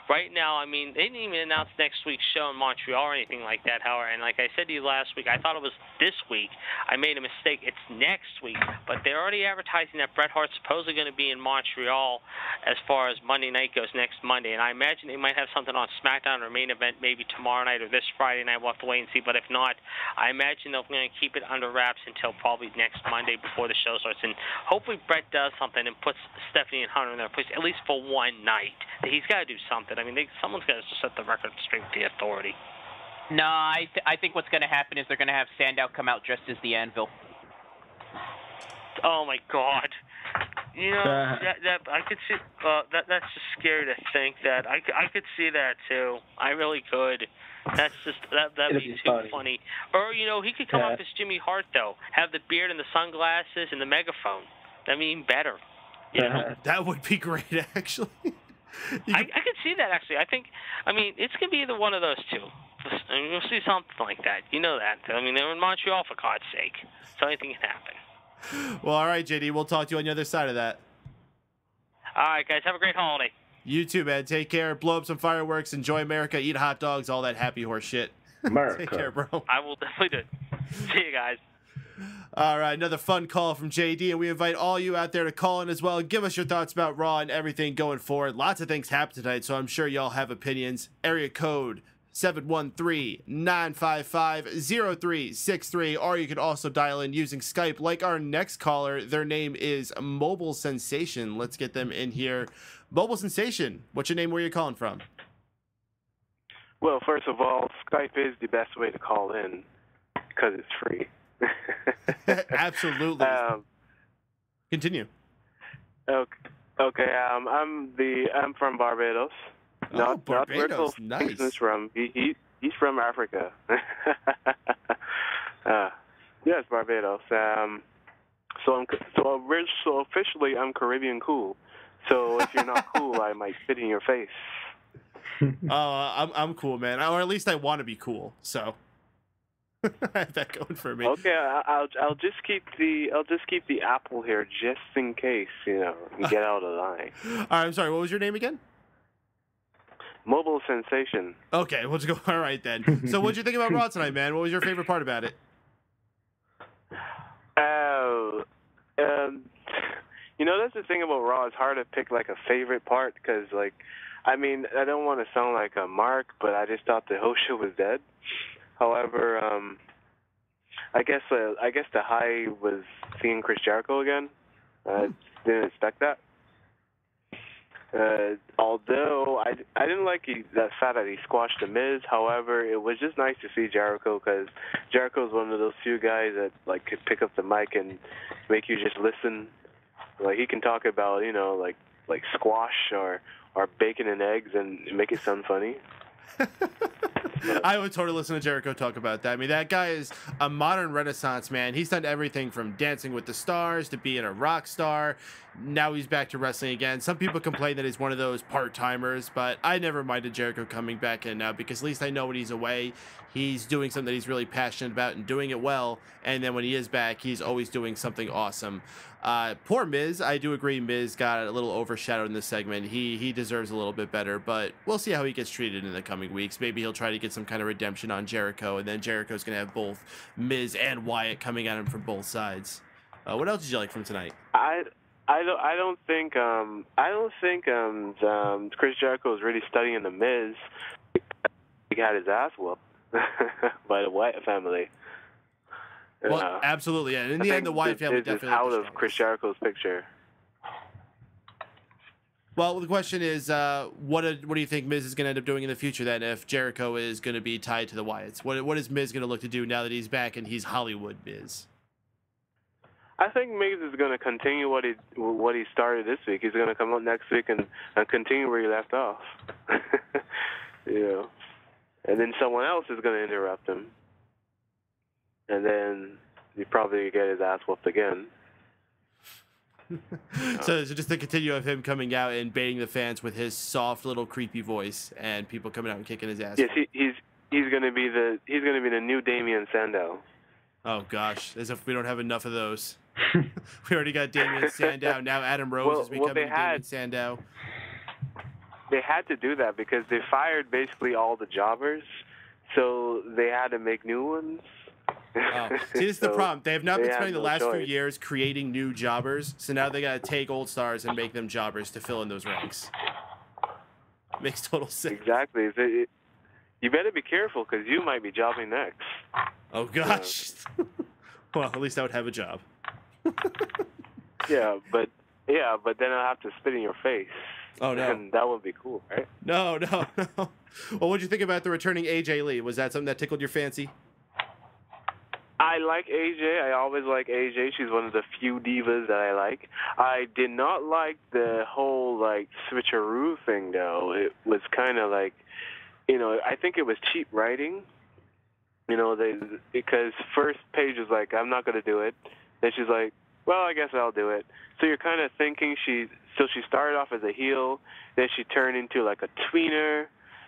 [SPEAKER 6] right now, I mean, they didn't even announce next week's show in Montreal or anything like that, however. And like I said to you last week, I thought it was this week. I made a mistake. It's next week. But they're already advertising that Bret Hart's supposedly going to be in Montreal as far as Monday night goes next Monday. And I imagine they might have something on SmackDown or main event maybe tomorrow night or this Friday night. We'll have to wait and see. But if not, I imagine they're going to keep it under wraps until probably next Monday before the show starts. And hopefully Bret does something and puts Stephanie and Hunter in their place, at least for one night. He's got to do something. I mean, someone's got to set the record straight with the authority.
[SPEAKER 5] No, I think what's going to happen is they're going to have Sandow come out dressed as the Anvil.
[SPEAKER 6] Oh, my God. That I could see. That's just scary to think that. I could see that too. I really could. That's just that'd be too funny. Or he could come off as Jimmy Hart though, have the beard and the sunglasses and the megaphone. That'd be even better.
[SPEAKER 1] That would be great, actually.
[SPEAKER 6] I could see that actually. It's gonna be either one of those two. We'll see something like that. You know that. I mean, they're in Montreal for God's sake, so anything can happen.
[SPEAKER 1] Well, all right, JD. We'll talk to you on the other side of that.
[SPEAKER 6] All right, guys. Have a great holiday.
[SPEAKER 1] You too, man. Take care. Blow up some fireworks. Enjoy America. Eat hot dogs. All that happy horse shit.
[SPEAKER 2] America.
[SPEAKER 1] Take care, bro.
[SPEAKER 6] I will definitely do it. See you guys.
[SPEAKER 1] All right, another fun call from JD, and we invite all you out there to call in as well. Give us your thoughts about Raw and everything going forward. Lots of things happened tonight, so I'm sure y'all have opinions. Area code 713-955-0363, or you can also dial in using Skype like our next caller. Their name is Mobile Sensation. Let's get them in here. Mobile Sensation, what's your name? Where are you calling from?
[SPEAKER 7] Well, first of all, Skype is the best way to call in because it's free.
[SPEAKER 1] Absolutely. Continue.
[SPEAKER 7] Okay. I'm from Barbados. Not
[SPEAKER 1] Barbados. Nice.
[SPEAKER 7] He's from Africa. Yes, Barbados. So officially I'm Caribbean cool. So if you're not cool, I might spit in your face.
[SPEAKER 1] I'm cool, man. Or at least I want to be cool. So I have that going for me.
[SPEAKER 7] Okay, I'll just keep the apple here just in case, and get out of the line.
[SPEAKER 1] All right, I'm sorry. What was your name again?
[SPEAKER 7] Mobile Sensation.
[SPEAKER 1] Okay, let's go. All right then. So, what'd you think about Raw tonight, man? What was your favorite part about it?
[SPEAKER 7] That's the thing about Raw. It's hard to pick like a favorite part because, I don't want to sound like a mark, but I just thought the whole show was dead. However, I guess the high was seeing Chris Jericho again. Didn't expect that. Although I didn't like that fact that he squashed the Miz. However, it was just nice to see Jericho because Jericho's one of those few guys that could pick up the mic and make you just listen. He can talk about like squash or bacon and eggs and make it sound funny.
[SPEAKER 1] I would totally listen to Jericho talk about that. I mean, that guy is a modern renaissance man. He's done everything from Dancing with the Stars to being a rock star. Now he's back to wrestling again. Some people complain that he's one of those part-timers, but I never minded Jericho coming back in now because at least I know when he's away, he's doing something that he's really passionate about and doing it well. And then when he is back, he's always doing something awesome. Poor Miz, I do agree Miz got a little overshadowed in this segment. He deserves a little bit better, but we'll see how he gets treated in the coming weeks. Maybe he'll try to get some kind of redemption on Jericho, and then Jericho's going to have both Miz and Wyatt coming at him from both sides. What else did you like from tonight?
[SPEAKER 7] I don't think Chris Jericho is really studying the Miz. He got his ass whooped by the Wyatt family.
[SPEAKER 1] Well, absolutely, yeah. And in the end, the Wyatt family definitely
[SPEAKER 7] out of Chris Jericho's picture.
[SPEAKER 1] Well, the question is, what do you think Miz is going to end up doing in the future then if Jericho is going to be tied to the Wyatts? What is Miz going to look to do now that he's back and he's Hollywood Miz?
[SPEAKER 7] I think Miz is going to continue what he started this week. He's going to come out next week and continue where he left off. And then someone else is going to interrupt him. And then he probably get his ass whooped again.
[SPEAKER 1] So just the continue of him coming out and baiting the fans with his soft little creepy voice and people coming out and kicking his ass.
[SPEAKER 7] Yes, he's going to be the new Damien Sandow.
[SPEAKER 1] Oh gosh, as if we don't have enough of those. We already got Damien Sandow. Now Adam Rose is becoming Damien Sandow.
[SPEAKER 7] They had to do that because they fired basically all the jobbers, so they had to make new ones.
[SPEAKER 1] Oh. See, this is the problem. They have not been spending the last few years creating new jobbers, so now they got to take old stars and make them jobbers to fill in those ranks. Makes total sense.
[SPEAKER 7] Exactly. You better be careful because you might be jobbing next.
[SPEAKER 1] Oh gosh. Well, at least I would have a job.
[SPEAKER 7] Yeah, but then I'll have to spit in your face.
[SPEAKER 1] Oh no.
[SPEAKER 7] And that would be cool, right?
[SPEAKER 1] No. Well, what'd you think about the returning AJ Lee? Was that something that tickled your fancy?
[SPEAKER 7] I like AJ. I always like AJ. She's one of the few divas that I like. I did not like the whole switcheroo thing though. It was kind of I think it was cheap writing. Because first Paige was like, I'm not going to do it. Then she's like, well, I guess I'll do it. So you're kind of thinking she started off as a heel, then she turned into a tweener,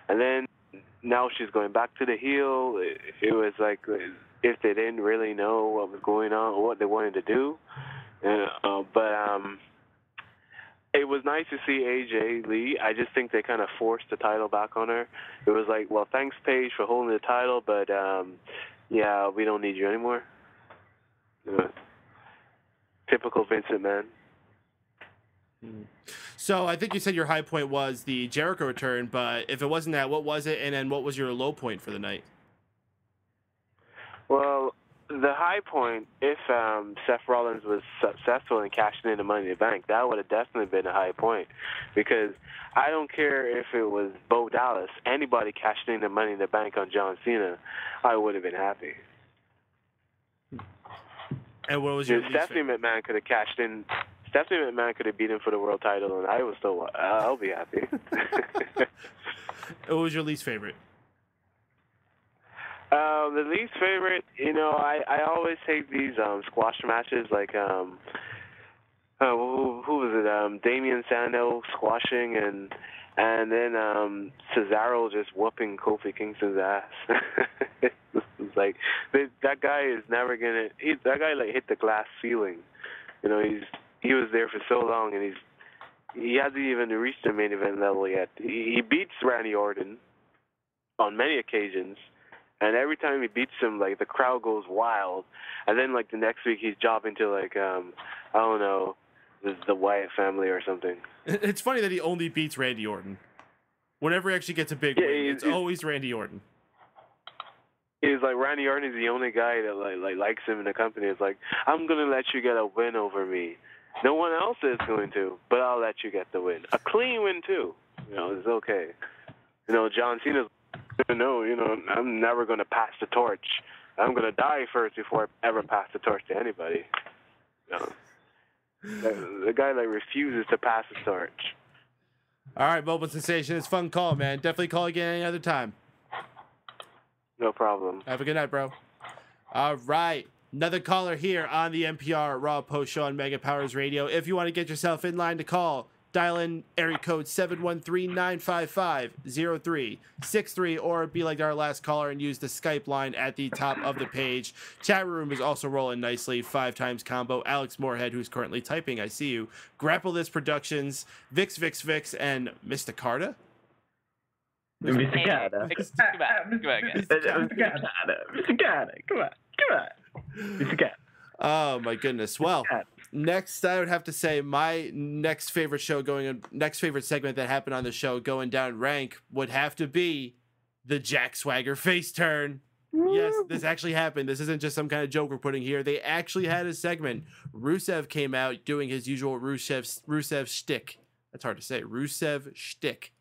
[SPEAKER 7] and then now she's going back to the heel. It was like if they didn't really know what was going on or what they wanted to do. But it was nice to see AJ Lee. I just think they kind of forced the title back on her. It was like, well, thanks, Paige, for holding the title, but we don't need you anymore. Typical Vincent man.
[SPEAKER 1] So I think you said your high point was the Jericho return, but if it wasn't that, what was it? And then what was your low point for the night?
[SPEAKER 7] Well, the high point, if Seth Rollins was successful in cashing in the Money in the Bank, that would have definitely been a high point. Because I don't care if it was Bo Dallas, anybody cashing in the Money in the Bank on John Cena, I would have been happy.
[SPEAKER 1] And what was your
[SPEAKER 7] Stephanie McMahon could have cashed in. Stephanie McMahon could have beat him for the world title, and I was still. I'll be happy.
[SPEAKER 1] What was your least favorite?
[SPEAKER 7] The least favorite, I always hate these squash matches. Like, who was it? Damian Sandow squashing, and then Cesaro just whooping Kofi Kingston's ass. It's like that guy is never gonna. That guy hit the glass ceiling. He was there for so long, and he hasn't even reached the main event level yet. He beats Randy Orton on many occasions, and every time he beats him, like, the crowd goes wild. And then, like, the next week he's jobbing to, like, I don't know, the Wyatt family or something.
[SPEAKER 1] It's funny that he only beats Randy Orton. Whenever he actually gets a big win, it's always Randy Orton.
[SPEAKER 7] He's like, Randy Orton is the only guy that likes him in the company. It's like, I'm gonna let you get a win over me. No one else is going to, but I'll let you get the win. A clean win too. It's okay. John Cena's I'm never gonna pass the torch. I'm gonna die first before I ever pass the torch to anybody. The guy refuses to pass the torch.
[SPEAKER 1] All right, Mobile Sensation, it's a fun call, man. Definitely call again any other time.
[SPEAKER 7] No problem.
[SPEAKER 1] Have a good night, bro. All right. Another caller here on the MPR Raw Post Show on Mega Powers Radio. If you want to get yourself in line to call, dial in area code 713-955-0363, or be like our last caller and use the Skype line at the top of the page. Chat room is also rolling nicely. 5 times combo. Alex Moorhead, who's currently typing, I see you. Grapple This Productions, Vix, and Mr. Carter.
[SPEAKER 2] Mr. Carter. Come on. Mr. Carter.
[SPEAKER 1] Oh my goodness. Well, next I would have to say my next favorite segment that happened on the show going down rank would have to be the Jack Swagger face turn. Yes, this actually happened. This isn't just some kind of joke we're putting here. They actually had a segment. Rusev came out doing his usual Rusev shtick. That's hard to say. Rusev shtick.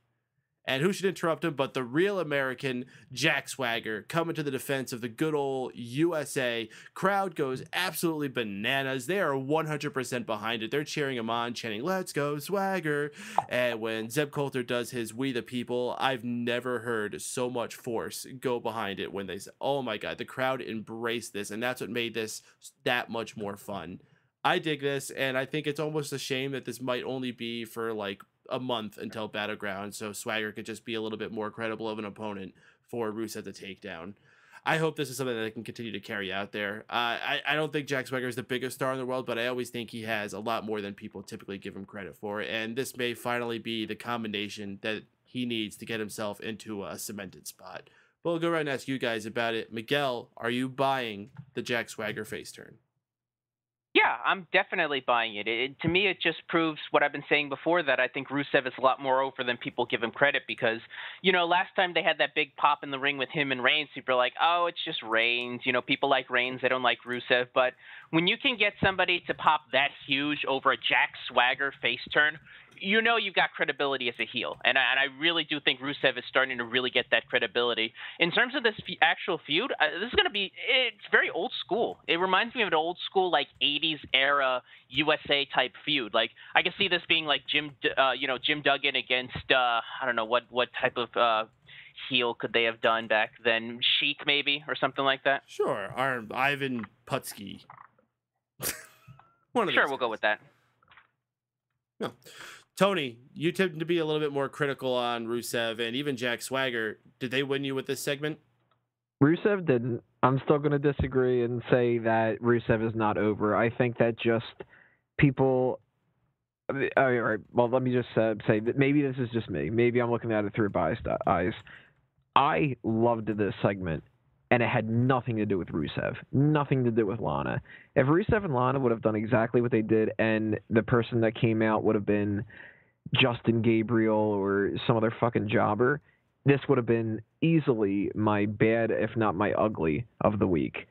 [SPEAKER 1] And who should interrupt him but the real American Jack Swagger coming to the defense of the good old USA. Crowd goes absolutely bananas. They are 100% behind it. They're cheering him on, chanting, "Let's go Swagger." And when Zeb Coulter does his "We the People," I've never heard so much force go behind it when they say, oh my God, the crowd embraced this. And that's what made this that much more fun. I dig this, and I think it's almost a shame that this might only be for like a month until Battleground, so Swagger could just be a little bit more credible of an opponent for Rusev to take down. I hope this is something that they can continue to carry out there. I don't think Jack Swagger is the biggest star in the world, but I always think he has a lot more than people typically give him credit for, and this may finally be the combination that he needs to get himself into a cemented spot. But we'll go around and ask you guys about it. Miguel, are you buying the Jack Swagger face turn?
[SPEAKER 5] Yeah, I'm definitely buying it. To me, it just proves what I've been saying before, that I think Rusev is a lot more over than people give him credit because, last time they had that big pop in the ring with him and Reigns, people are like, oh, it's just Reigns. People like Reigns. They don't like Rusev. But when you can get somebody to pop that huge over a Jack Swagger face turn, you've got credibility as a heel. And I really do think Rusev is starting to really get that credibility. In terms of this actual feud, this is going to be – it's very old school. It reminds me of an old school, 80s era USA type feud. I can see this being Jim Duggan against I don't know, what type of heel could they have done back then? Sheik maybe or something like that?
[SPEAKER 1] Sure. Ivan Putski.
[SPEAKER 5] Sure, we'll go with that.
[SPEAKER 1] No. Tony, you tend to be a little bit more critical on Rusev and even Jack Swagger. Did they win you with this segment?
[SPEAKER 3] Rusev didn't. I'm still going to disagree and say that Rusev is not over. I think that just people... All right, well, let me just say that maybe this is just me. Maybe I'm looking at it through biased eyes. I loved this segment. and it had nothing to do with Rusev, nothing to do with Lana. If Rusev and Lana would have done exactly what they did, and the person that came out would have been Justin Gabriel or some other fucking jobber, this would have been easily my bad, if not my ugly, of the week.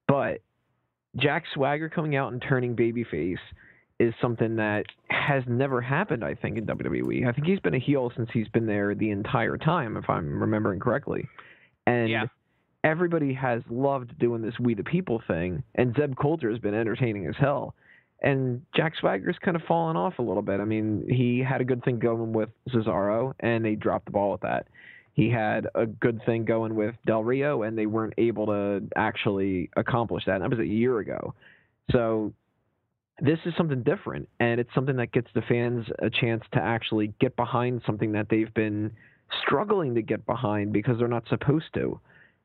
[SPEAKER 3] But Jack Swagger coming out and turning babyface is something that has never happened, I think, in WWE. I think he's been a heel since he's been there the entire time, if I'm remembering correctly. And everybody has loved doing this We the People thing, and Zeb Coulter has been entertaining as hell. And Jack Swagger's kind of fallen off a little bit. I mean, he had a good thing going with Cesaro, and they dropped the ball with that. He had a good thing going with Del Rio, and they weren't able to actually accomplish that. And that was a year ago. So this is something different, and it's something that gets the fans a chance to actually get behind something that they've been struggling to get behind because they're not supposed to.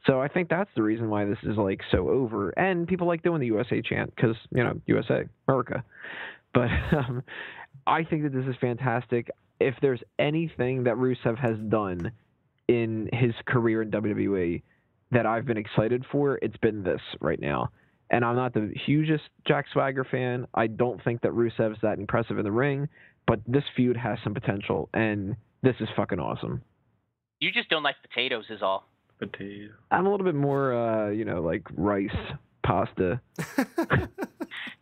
[SPEAKER 3] So I think that's the reason why this is like so over. And people like doing the USA chant because, you know, USA, America. But I think that this is fantastic. If there's anything that Rusev has done in his career in WWE that I've been excited for, it's been this right now. And I'm not the hugest Jack Swagger fan. I don't think that Rusev's that impressive in the ring, but this feud has some potential, and this is fucking awesome.
[SPEAKER 5] You just don't like potatoes is all.
[SPEAKER 2] Potato.
[SPEAKER 3] I'm a little bit more, like rice, pasta.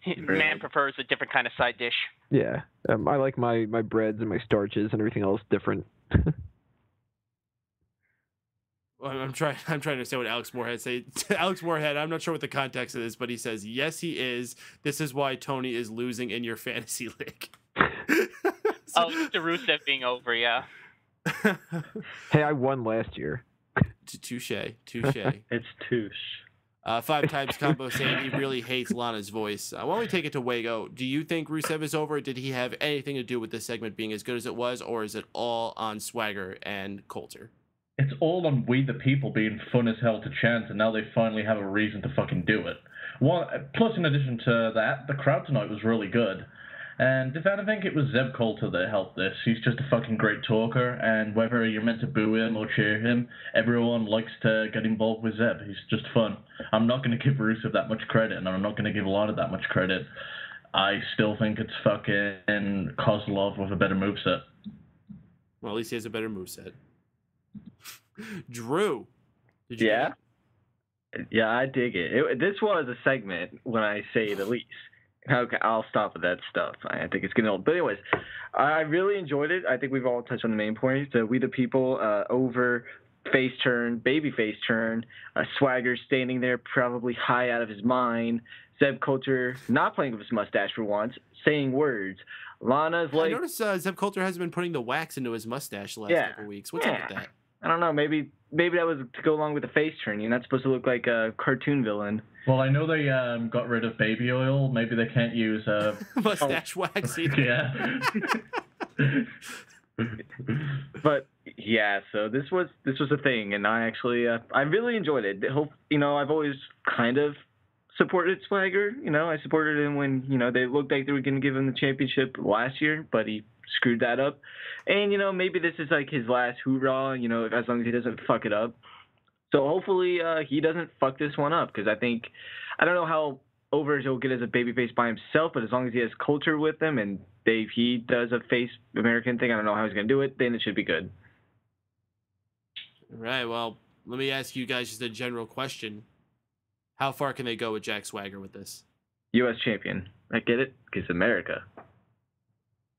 [SPEAKER 5] Man prefers a different kind of side dish.
[SPEAKER 3] Yeah. I like my breads and my starches and everything else different.
[SPEAKER 1] Well, I'm trying to understand what Alex Moorhead say. Alex Moorhead, I'm not sure what the context of this, but he says, yes, he is. This is why Tony is losing in your fantasy league.
[SPEAKER 5] The Rusev being over, yeah.
[SPEAKER 3] Hey, I won last year.
[SPEAKER 1] Touche.
[SPEAKER 2] It's touche.
[SPEAKER 1] 5 times combo saying he really hates Lana's voice. Why don't we take it to Wago? Do you think Rusev is over? Did he have anything to do with this segment being as good as it was, or is it all on Swagger and Coulter?
[SPEAKER 4] It's all on We the People being fun as hell to chant, and now they finally have a reason to fucking do it. Plus, in addition to that, the crowd tonight was really good. And if anything, it was Zeb Coulter that helped this. He's just a fucking great talker, and whether you're meant to boo him or cheer him, everyone likes to get involved with Zeb. He's just fun. I'm not going to give Rusev that much credit, and I'm not going to give Lana that much credit. I still think it's fucking Kozlov with a better moveset.
[SPEAKER 1] Well, at least he has a better moveset. Drew, did you
[SPEAKER 2] Yeah, I dig it. This was a segment, when I say the least. Okay, I'll stop with that stuff. I think it's getting old. But anyways, I really enjoyed it. I think we've all touched on the main points. We the People over face turn, baby face turn. Swagger standing there probably high out of his mind. Zeb Coulter not playing with his mustache for once, saying words. Lana's like...
[SPEAKER 1] I noticed Zeb Coulter hasn't been putting the wax into his mustache the last couple weeks. What's up with that?
[SPEAKER 2] I don't know. Maybe that was to go along with the face turn. You're not supposed to look like a cartoon villain.
[SPEAKER 4] Well, I know they got rid of baby oil. Maybe they can't use
[SPEAKER 1] mustache wax either.
[SPEAKER 4] Yeah.
[SPEAKER 2] But yeah, so this was a thing, and I actually I really enjoyed it. I've always kind of supported Swagger. I supported him when they looked like they were going to give him the championship last year, but he screwed that up. And maybe this is like his last hoorah. As long as he doesn't fuck it up. So hopefully he doesn't fuck this one up, because I don't know how over he'll get as a babyface by himself, but as long as he has Coulter with him and he does a face American thing, I don't know how he's going to do it, then it should be good.
[SPEAKER 1] All right, well, let me ask you guys just a general question. How far can they go with Jack Swagger with this?
[SPEAKER 2] U.S. champion. I get it, because America.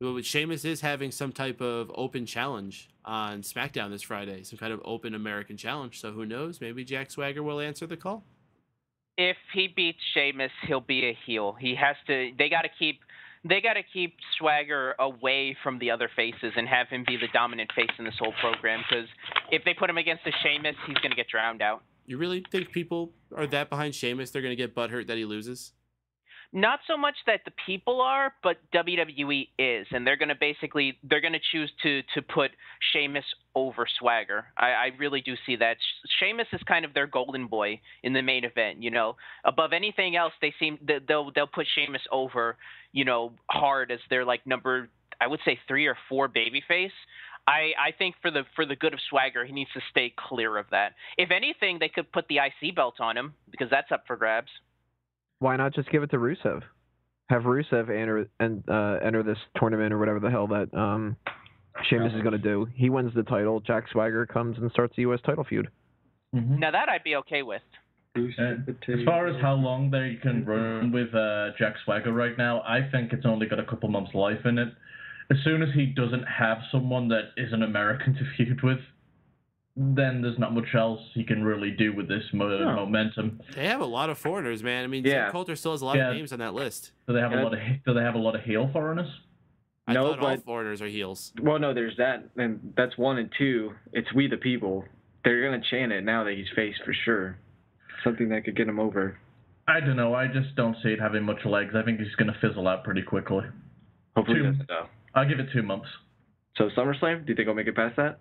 [SPEAKER 1] Well, Sheamus is having some type of open challenge on SmackDown this Friday, some kind of open American challenge. So who knows? Maybe Jack Swagger will answer the call.
[SPEAKER 5] If he beats Sheamus, he'll be a heel. He has to. They got to keep Swagger away from the other faces and have him be the dominant face in this whole program. Because if they put him against the Sheamus, he's going to get drowned out.
[SPEAKER 1] You really think people are that behind Sheamus? They're going to get butthurt that he loses?
[SPEAKER 5] Not so much that the people are, but WWE is, and they're going to choose to put Sheamus over Swagger. I really do see that. Sheamus is kind of their golden boy in the main event. Above anything else, they'll put Sheamus over, hard as their like number, I would say 3 or 4 babyface. I think for the good of Swagger, he needs to stay clear of that. If anything, they could put the IC belt on him because that's up for grabs.
[SPEAKER 3] Why not just give it to Rusev? Have Rusev enter this tournament or whatever the hell that Sheamus is going to do. He wins the title. Jack Swagger comes and starts the U.S. title feud.
[SPEAKER 5] Mm-hmm. Now that I'd be okay with.
[SPEAKER 4] As far as how long they can run with Jack Swagger right now, I think it's only got a couple months life in it. As soon as he doesn't have someone that is an American to feud with, then there's not much else he can really do with this momentum.
[SPEAKER 1] They have a lot of foreigners, man. I mean, Zeb Coulter still has a lot of names on that list.
[SPEAKER 4] Do they have a lot of heel foreigners?
[SPEAKER 1] I thought all foreigners are heels.
[SPEAKER 2] Well, no, there's that, and that's 1 and 2. It's We the People. They're gonna chant it now that he's face for sure. Something that could get him over.
[SPEAKER 4] I don't know. I just don't see it having much legs. I think he's gonna fizzle out pretty quickly.
[SPEAKER 2] Hopefully, he doesn't though.
[SPEAKER 4] I'll give it 2 months.
[SPEAKER 2] So SummerSlam? Do you think he'll make it past that?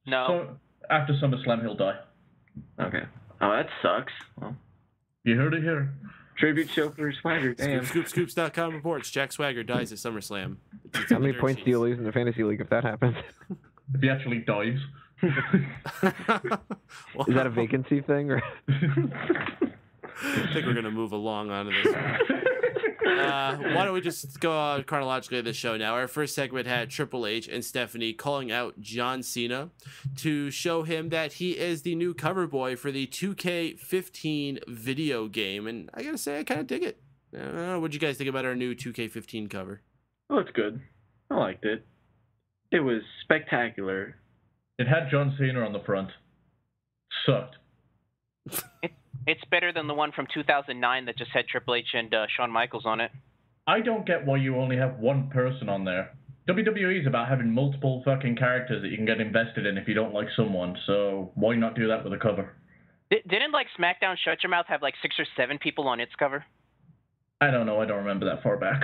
[SPEAKER 5] No.
[SPEAKER 4] So after SummerSlam, he'll die.
[SPEAKER 2] Okay. Oh, that sucks. Well,
[SPEAKER 4] you heard it here.
[SPEAKER 2] Tribute show for Swagger. Damn.
[SPEAKER 1] Scoops.com reports Jack Swagger dies at SummerSlam.
[SPEAKER 3] How many points do you lose in the fantasy league if that happens?
[SPEAKER 4] If he actually dies.
[SPEAKER 3] Is that a vacancy thing? Or?
[SPEAKER 1] I think we're going to move along onto this one. Why don't we just go chronologically to the show now? Our first segment had Triple H and Stephanie calling out John Cena to show him that he is the new cover boy for the 2K15 video game. And I got to say, I kind of dig it. What'd you guys think about our new 2K15 cover?
[SPEAKER 2] Oh, it's good. I liked it. It was spectacular.
[SPEAKER 4] It had John Cena on the front. Sucked.
[SPEAKER 5] It's better than the one from 2009 that just had Triple H and Shawn Michaels on it.
[SPEAKER 4] I don't get why you only have one person on there. WWE is about having multiple fucking characters that you can get invested in if you don't like someone, so why not do that with a cover?
[SPEAKER 5] Didn't SmackDown Shut Your Mouth have 6 or 7 people on its cover?
[SPEAKER 4] I don't know. I don't remember that far back.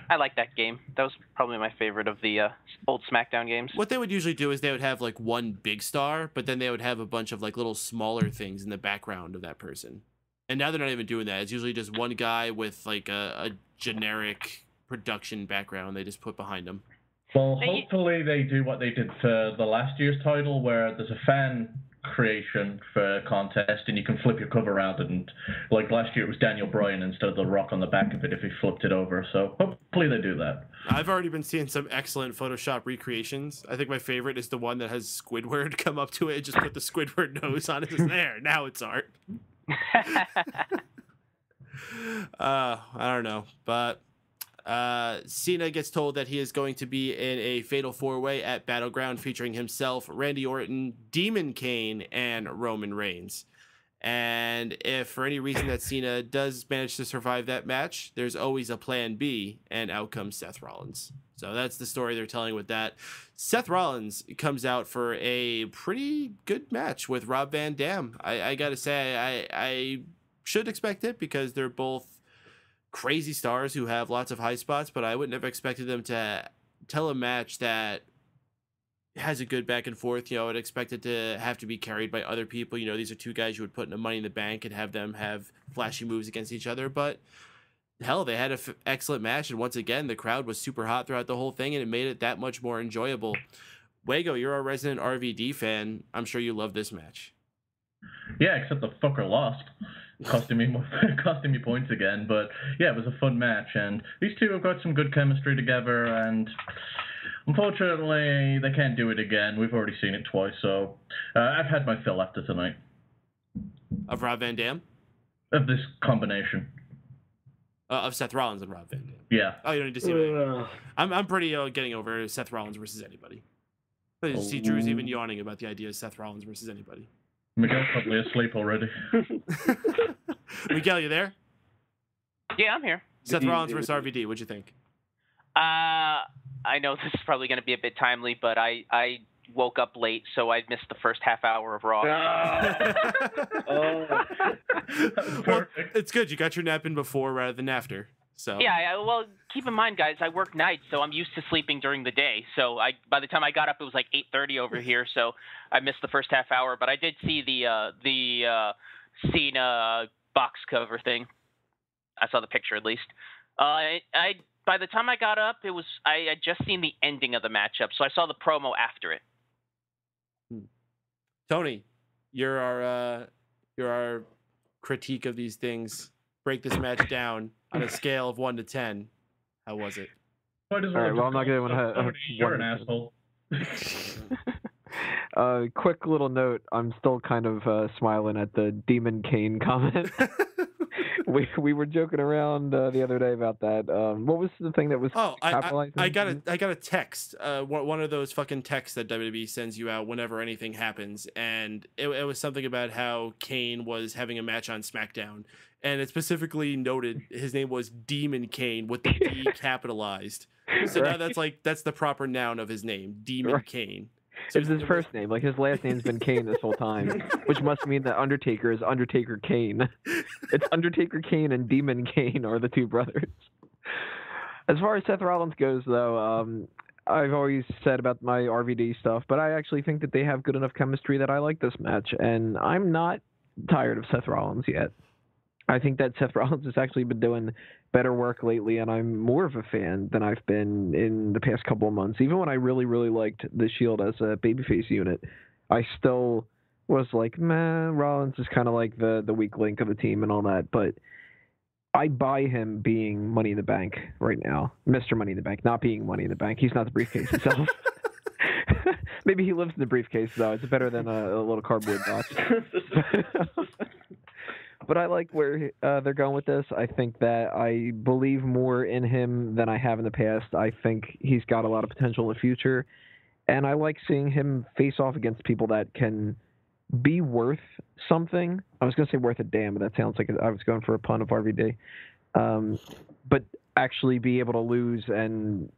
[SPEAKER 5] I like that game. That was probably my favorite of the old SmackDown games.
[SPEAKER 1] What they would usually do is they would have one big star, but then they would have a bunch of little smaller things in the background of that person. And now they're not even doing that. It's usually just one guy with a generic production background they just put behind him.
[SPEAKER 4] Well, hopefully they do what they did for the last year's title, where there's a fan creation for a contest and you can flip your cover around, and last year it was Daniel Bryan instead of The Rock on the back of it if he flipped it over. So hopefully they do that.
[SPEAKER 1] I've already been seeing some excellent Photoshop recreations. I think my favorite is the one that has Squidward come up to it and just put the Squidward nose on it. It's there. Now it's art. I don't know, but Cena gets told that he is going to be in a fatal 4-way at Battleground featuring himself, Randy Orton, Demon Kane, and Roman Reigns. And if for any reason that Cena does manage to survive that match, there's always a plan B, and out comes Seth Rollins. So that's the story they're telling with that. Seth Rollins comes out for a pretty good match with Rob Van Dam. I got to say, I should expect it because they're both crazy stars who have lots of high spots, but I wouldn't have expected them to tell a match that has a good back and forth. I would expect it to have to be carried by other people. These are two guys you would put in a Money in the Bank and have them have flashy moves against each other, but hell, they had an excellent match, and once again, the crowd was super hot throughout the whole thing, and it made it that much more enjoyable. Wago, you're a resident RVD fan. I'm sure you love this match.
[SPEAKER 4] Yeah, except the fucker lost. Costing me points again, but yeah, it was a fun match, and these two have got some good chemistry together, and unfortunately they can't do it again. We've already seen it twice, so I've had my fill after tonight.
[SPEAKER 1] Of Rob Van Dam?
[SPEAKER 4] Of this combination.
[SPEAKER 1] Of Seth Rollins and Rob Van Dam.
[SPEAKER 4] Yeah.
[SPEAKER 1] Oh, you don't need to see it. I'm pretty getting over Seth Rollins versus anybody. I see Drew's even yawning about the idea of Seth Rollins versus anybody.
[SPEAKER 4] Miguel's probably asleep already.
[SPEAKER 1] Miguel, you there?
[SPEAKER 5] Yeah, I'm here.
[SPEAKER 1] Seth Rollins versus RVD. What'd you think?
[SPEAKER 5] I know this is probably going to be a bit timely, but I woke up late, so I missed the first half hour of Raw.
[SPEAKER 1] Well, it's good. You got your nap in before rather than after. So
[SPEAKER 5] yeah, well, keep in mind, guys, I work nights, so I'm used to sleeping during the day. So by the time I got up, it was 8:30 over here, so I missed the first half hour. But I did see the Cena box cover thing. I saw the picture at least. I by the time I got up, I had just seen the ending of the matchup, so I saw the promo after it.
[SPEAKER 1] Tony, you're our critique of these things. Break this match down on a scale of 1 to 10. How was it?
[SPEAKER 3] All right, well, I'm not going to...
[SPEAKER 4] You're an asshole.
[SPEAKER 3] Quick little note. I'm still kind of smiling at the Demon Kane comment. we were joking around the other day about that. What was the thing that was capitalized?
[SPEAKER 1] I got a text. One of those fucking texts that WWE sends you out whenever anything happens, and it was something about how Kane was having a match on SmackDown, and it specifically noted his name was Demon Kane with the D capitalized. So now that's the proper noun of his name, Demon Kane.
[SPEAKER 3] So it's his first name. Like, his last name's been Kane this whole time, which must mean that Undertaker is Undertaker Kane. It's Undertaker Kane and Demon Kane are the two brothers. As far as Seth Rollins goes, though, I've always said about my RVD stuff, but I actually think that they have good enough chemistry that I like this match, and I'm not tired of Seth Rollins yet. I think that Seth Rollins has actually been doing better work lately, and I'm more of a fan than I've been in the past couple of months. Even when I really, really liked the Shield as a babyface unit, I still was like, meh, Rollins is kind of like the weak link of the team and all that. But I buy him being Money in the Bank right now. Mr. Money in the Bank, not being Money in the Bank. He's not the briefcase itself. Maybe he lives in the briefcase, though. It's better than a little cardboard box. But I like where they're going with this. I think that I believe more in him than I have in the past. I think he's got a lot of potential in the future. And I like seeing him face off against people that can be worth something. I was going to say worth a damn, but that sounds like I was going for a pun of RVD. But actually be able to lose and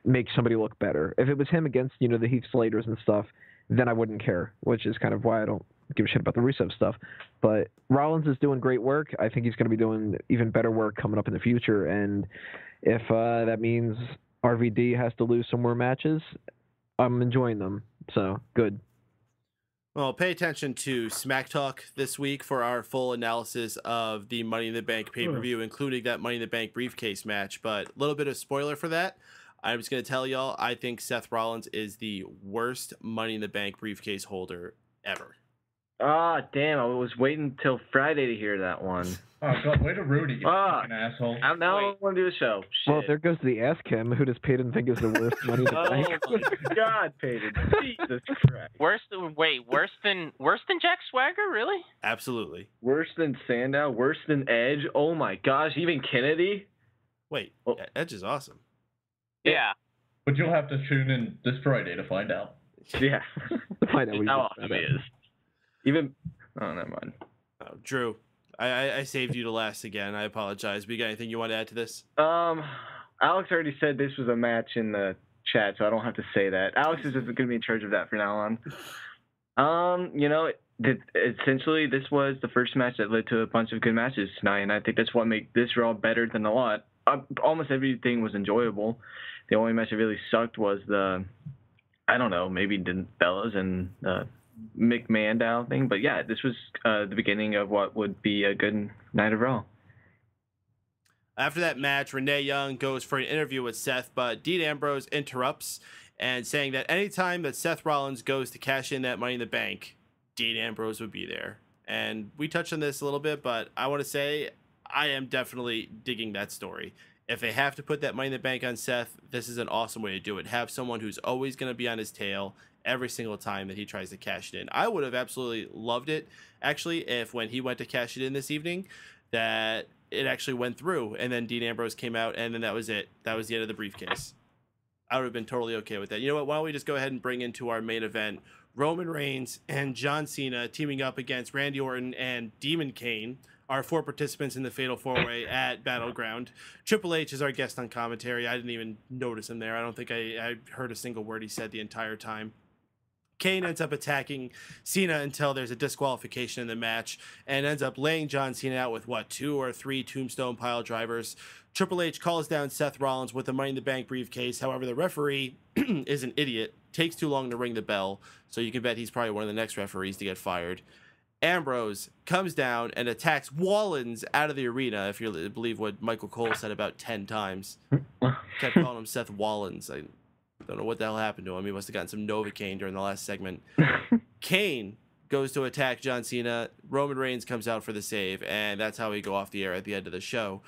[SPEAKER 3] make somebody look better. If it was him against, the Heath Slaters and stuff, then I wouldn't care, which is kind of why I don't give a shit about the Rusev stuff. But Rollins is doing great work. I think he's going to be doing even better work coming up in the future. And if that means RVD has to lose some more matches, I'm enjoying them. So, good.
[SPEAKER 1] Well, pay attention to Smack Talk this week for our full analysis of the Money in the Bank pay-per-view, including that Money in the Bank briefcase match. But a little bit of spoiler for that. I'm just going to tell y'all, I think Seth Rollins is the worst Money in the Bank briefcase holder ever.
[SPEAKER 2] Ah, damn, I was waiting until Friday to hear that one.
[SPEAKER 4] Oh, God, way to Rudy, you fucking asshole.
[SPEAKER 2] Now I want to do the show. Shit.
[SPEAKER 3] Well, there goes the Ask Him. Who does Paden think is the worst Money in the Bank?
[SPEAKER 2] Oh, my God, Paden. Jesus Christ.
[SPEAKER 5] Worse than Jack Swagger, really?
[SPEAKER 1] Absolutely.
[SPEAKER 2] Worse than Sandow? Worse than Edge? Oh, my gosh, even Kennedy?
[SPEAKER 1] Wait, Edge is awesome.
[SPEAKER 5] Yeah.
[SPEAKER 4] But you'll have to tune in this Friday to find out.
[SPEAKER 2] Yeah.
[SPEAKER 3] To find out
[SPEAKER 2] how awesome he is. Even... Oh, never mind.
[SPEAKER 1] Oh, Drew, I saved you to last again. I apologize. But you got anything you want to add to this?
[SPEAKER 2] Alex already said this was a match in the chat, so I don't have to say that. Alex is just going to be in charge of that from now on. Essentially, this was the first match that led to a bunch of good matches tonight, and I think that's what made this Raw better than a lot. Almost everything was enjoyable. The only match that really sucked was maybe the Bellas and McMahondow thing. But yeah, this was the beginning of what would be a good night of Raw.
[SPEAKER 1] After that match, Renee Young goes for an interview with Seth, but Dean Ambrose interrupts and saying that anytime that Seth Rollins goes to cash in that Money in the Bank, Dean Ambrose would be there. And we touched on this a little bit, but I want to say I am definitely digging that story. If they have to put that Money in the Bank on Seth, this is an awesome way to do it. Have someone who's always going to be on his tail every single time that he tries to cash it in. I would have absolutely loved it, actually, if when he went to cash it in this evening, that it actually went through, and then Dean Ambrose came out, and then that was it. That was the end of the briefcase. I would have been totally okay with that. You know what? Why don't we just go ahead and bring into our main event Roman Reigns and John Cena teaming up against Randy Orton and Demon Kane, our 4 participants in the Fatal 4-Way at Battleground. Triple H is our guest on commentary. I didn't even notice him there. I don't think I heard a single word he said the entire time. Kane ends up attacking Cena until there's a disqualification in the match and ends up laying John Cena out with, 2 or 3 tombstone pile drivers. Triple H calls down Seth Rollins with the Money in the Bank briefcase. However, the referee is an idiot, takes too long to ring the bell, so you can bet he's probably one of the next referees to get fired. Ambrose comes down and attacks Rollins out of the arena, if you believe what Michael Cole said about 10 times. Kept calling him Seth Rollins. I don't know what the hell happened to him. He must have gotten some Novocaine during the last segment. Kane goes to attack John Cena. Roman Reigns comes out for the save, and that's how we go off the air at the end of the show.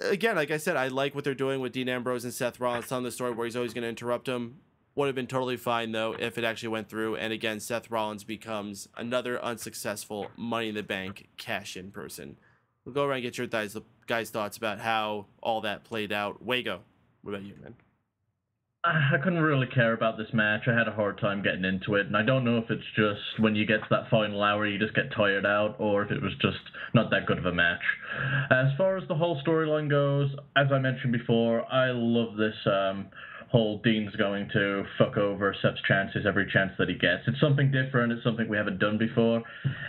[SPEAKER 1] Again, like I said, I like what they're doing with Dean Ambrose and Seth Rollins telling the story where he's always going to interrupt him. Would have been totally fine, though, if it actually went through. And again, Seth Rollins becomes another unsuccessful Money in the Bank cash-in person. We'll go around and get your guys' thoughts about how all that played out. Wago, what about you, man?
[SPEAKER 4] I couldn't really care about this match. I had a hard time getting into it, and I don't know if it's just when you get to that final hour you just get tired out, or if it was just not that good of a match. As far as the whole storyline goes, as I mentioned before, I love this whole Dean's going to fuck over Seth's chances every chance that he gets. It's something different, it's something we haven't done before,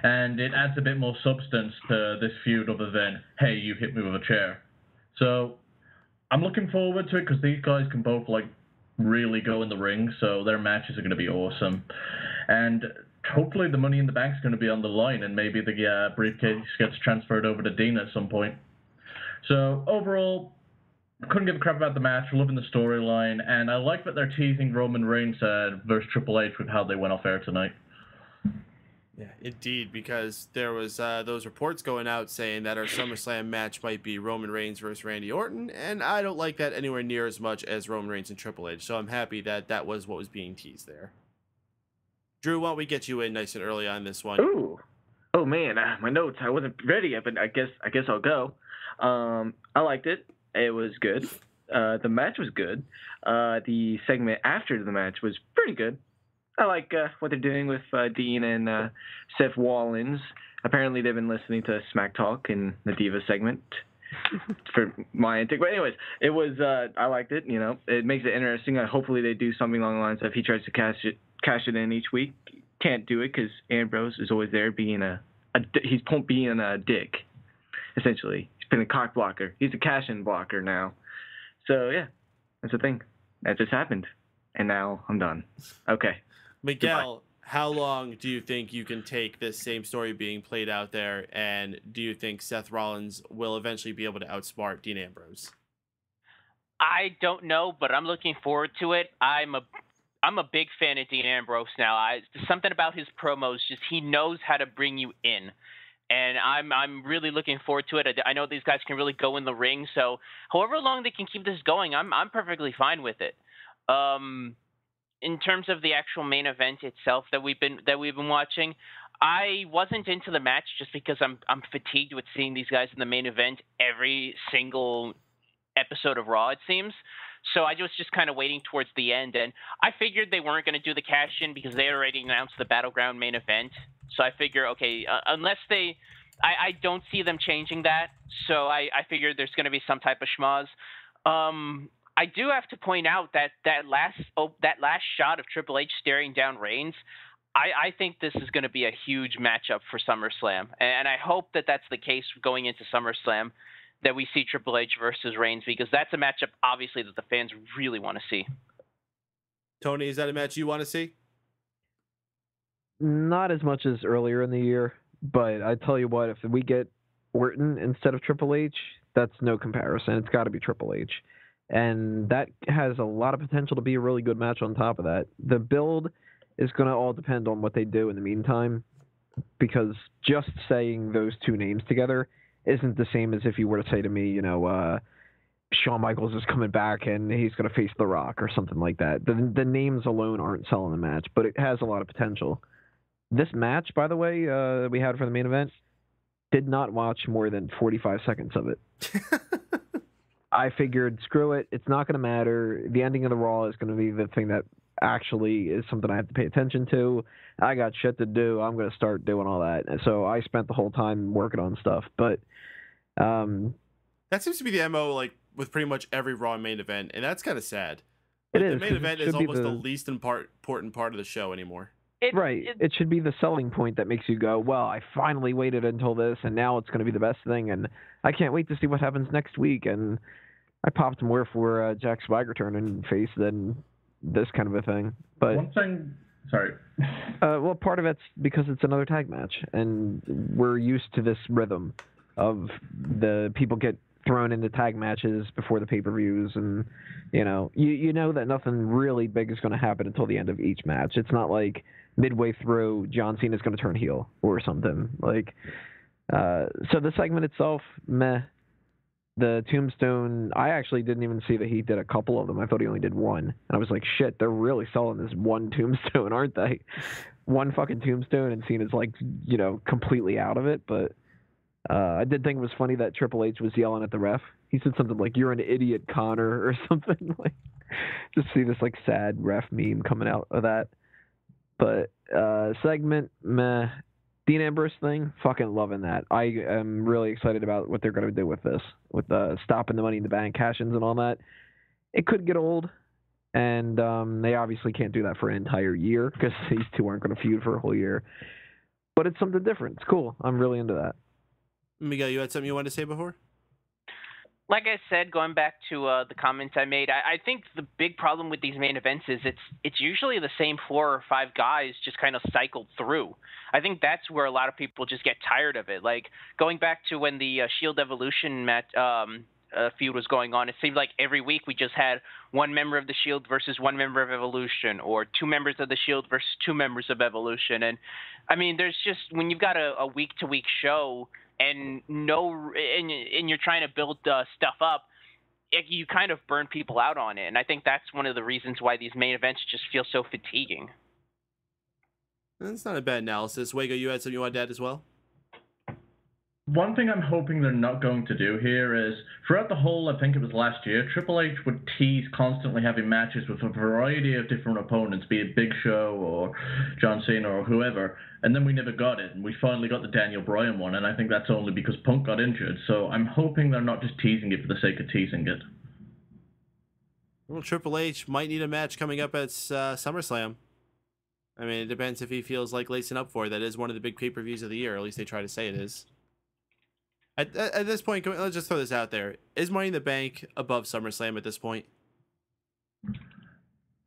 [SPEAKER 4] and it adds a bit more substance to this feud other than, hey, you hit me with a chair. So I'm looking forward to it because these guys can both really go in the ring, so their matches are going to be awesome. And hopefully the Money in the Bank is going to be on the line, and maybe the briefcase gets transferred over to Dean at some point. So overall, couldn't give a crap about the match, loving the storyline, and I like that they're teasing Roman Reigns versus Triple H with how they went off air tonight.
[SPEAKER 1] Yeah, indeed, because there was those reports going out saying that our SummerSlam match might be Roman Reigns versus Randy Orton, and I don't like that anywhere near as much as Roman Reigns and Triple H, so I'm happy that that was what was being teased there. Drew, why don't we get you in nice and early on this one?
[SPEAKER 2] Ooh. Oh, man, my notes, I wasn't ready yet, but I guess I'll go. I liked it. It was good. The match was good. The segment after the match was pretty good. I like what they're doing with Dean and Seth Rollins. Apparently, they've been listening to Smack Talk in the Diva segment for my intake. But anyways, it was. I liked it. You know, it makes it interesting. Hopefully, they do something along the lines of he tries to cash it in each week. Can't do it because Ambrose is always there being he's being a dick. Essentially, he's been a cock blocker. He's a cash-in blocker now. So yeah, that's the thing. That just happened, and now I'm done. Okay.
[SPEAKER 1] Miguel, how long do you think you can take this same story being played out there, and do you think Seth Rollins will eventually be able to outsmart Dean Ambrose?
[SPEAKER 5] I don't know, but I'm looking forward to it. I'm a big fan of Dean Ambrose now. Something about his promos, just he knows how to bring you in. And I'm really looking forward to it. I know these guys can really go in the ring, so however long they can keep this going, I'm perfectly fine with it. In terms of the actual main event itself that we've been watching, I wasn't into the match just because I'm fatigued with seeing these guys in the main event every single episode of Raw, it seems. So I was just kind of waiting towards the end, and I figured they weren't going to do the cash-in because they already announced the Battleground main event. So I figure, okay, unless I don't see them changing that. So I figured there's going to be some type of schmoz. I do have to point out that last shot of Triple H staring down Reigns, I think this is going to be a huge matchup for SummerSlam. And I hope that that's the case going into SummerSlam, that we see Triple H versus Reigns, because that's a matchup, obviously, that the fans really want to see.
[SPEAKER 1] Tony, is that a match you want to see?
[SPEAKER 3] Not as much as earlier in the year, but I tell you what, if we get Orton instead of Triple H, that's no comparison. It's got to be Triple H. And that has a lot of potential to be a really good match on top of that. The build is going to all depend on what they do in the meantime, because just saying those two names together isn't the same as if you were to say to me, Shawn Michaels is coming back and he's going to face The Rock or something like that. The names alone aren't selling the match, but it has a lot of potential. This match, by the way, we had for the main event, did not watch more than 45 seconds of it. I figured, screw it, it's not going to matter. The ending of the Raw is going to be the thing that actually is something I have to pay attention to. I got shit to do. I'm going to start doing all that. And so I spent the whole time working on stuff. But
[SPEAKER 1] that seems to be the MO, with pretty much every Raw main event, and that's kind of sad.
[SPEAKER 3] It is.
[SPEAKER 1] The main event is almost the least important part of the show anymore.
[SPEAKER 3] It should be the selling point that makes you go, well, I finally waited until this, and now it's going to be the best thing, and I can't wait to see what happens next week. And I popped more for Jack Swagger turning face than this kind of a thing. But
[SPEAKER 4] one thing Sorry.
[SPEAKER 3] Well, part of it's because it's another tag match, and we're used to this rhythm of the people get thrown into tag matches before the pay-per-views, and you know that nothing really big is going to happen until the end of each match. It's not like midway through John Cena's going to turn heel or something. Like, so the segment itself, meh. The tombstone, I actually didn't even see that he did a couple of them. I thought he only did one. And I was like, shit, they're really selling this one tombstone, aren't they? One fucking tombstone, and Cena's like, completely out of it. But I did think it was funny that Triple H was yelling at the ref. He said something like, "You're an idiot, Connor," or something. Like, just see this like sad ref meme coming out of that. But segment, meh. Dean Ambrose thing, fucking loving that. I am really excited about what they're going to do with this, with stopping the Money in the Bank cash-ins and all that. It could get old, and they obviously can't do that for an entire year because these two aren't going to feud for a whole year. But it's something different. It's cool. I'm really into that.
[SPEAKER 1] Miguel, you had something you wanted to say before?
[SPEAKER 5] Like I said, going back to the comments I made, I think the big problem with these main events is it's usually the same 4 or 5 guys just kind of cycled through. I think that's where a lot of people just get tired of it. Like going back to when the Shield Evolution match feud was going on, it seemed like every week we just had one member of the Shield versus one member of Evolution, or 2 members of the Shield versus 2 members of Evolution. And I mean, there's just, when you've got a week-to-week show and you're trying to build stuff up, you kind of burn people out on it. And I think that's one of the reasons why these main events just feel so fatiguing.
[SPEAKER 1] That's not a bad analysis. Wago, you had something you wanted to add as well?
[SPEAKER 4] One thing I'm hoping they're not going to do here is, throughout the whole, I think it was last year, Triple H would tease constantly having matches with a variety of different opponents, be it Big Show or John Cena or whoever, and then we never got it, and we finally got the Daniel Bryan one, and I think that's only because Punk got injured, so I'm hoping they're not just teasing it for the sake of teasing it.
[SPEAKER 1] Well, Triple H might need a match coming up at SummerSlam. I mean, it depends if he feels like lacing up for it. That is one of the big pay-per-views of the year, or at least they try to say it is. At this point, let's just throw this out there. Is Money in the Bank above SummerSlam at this point?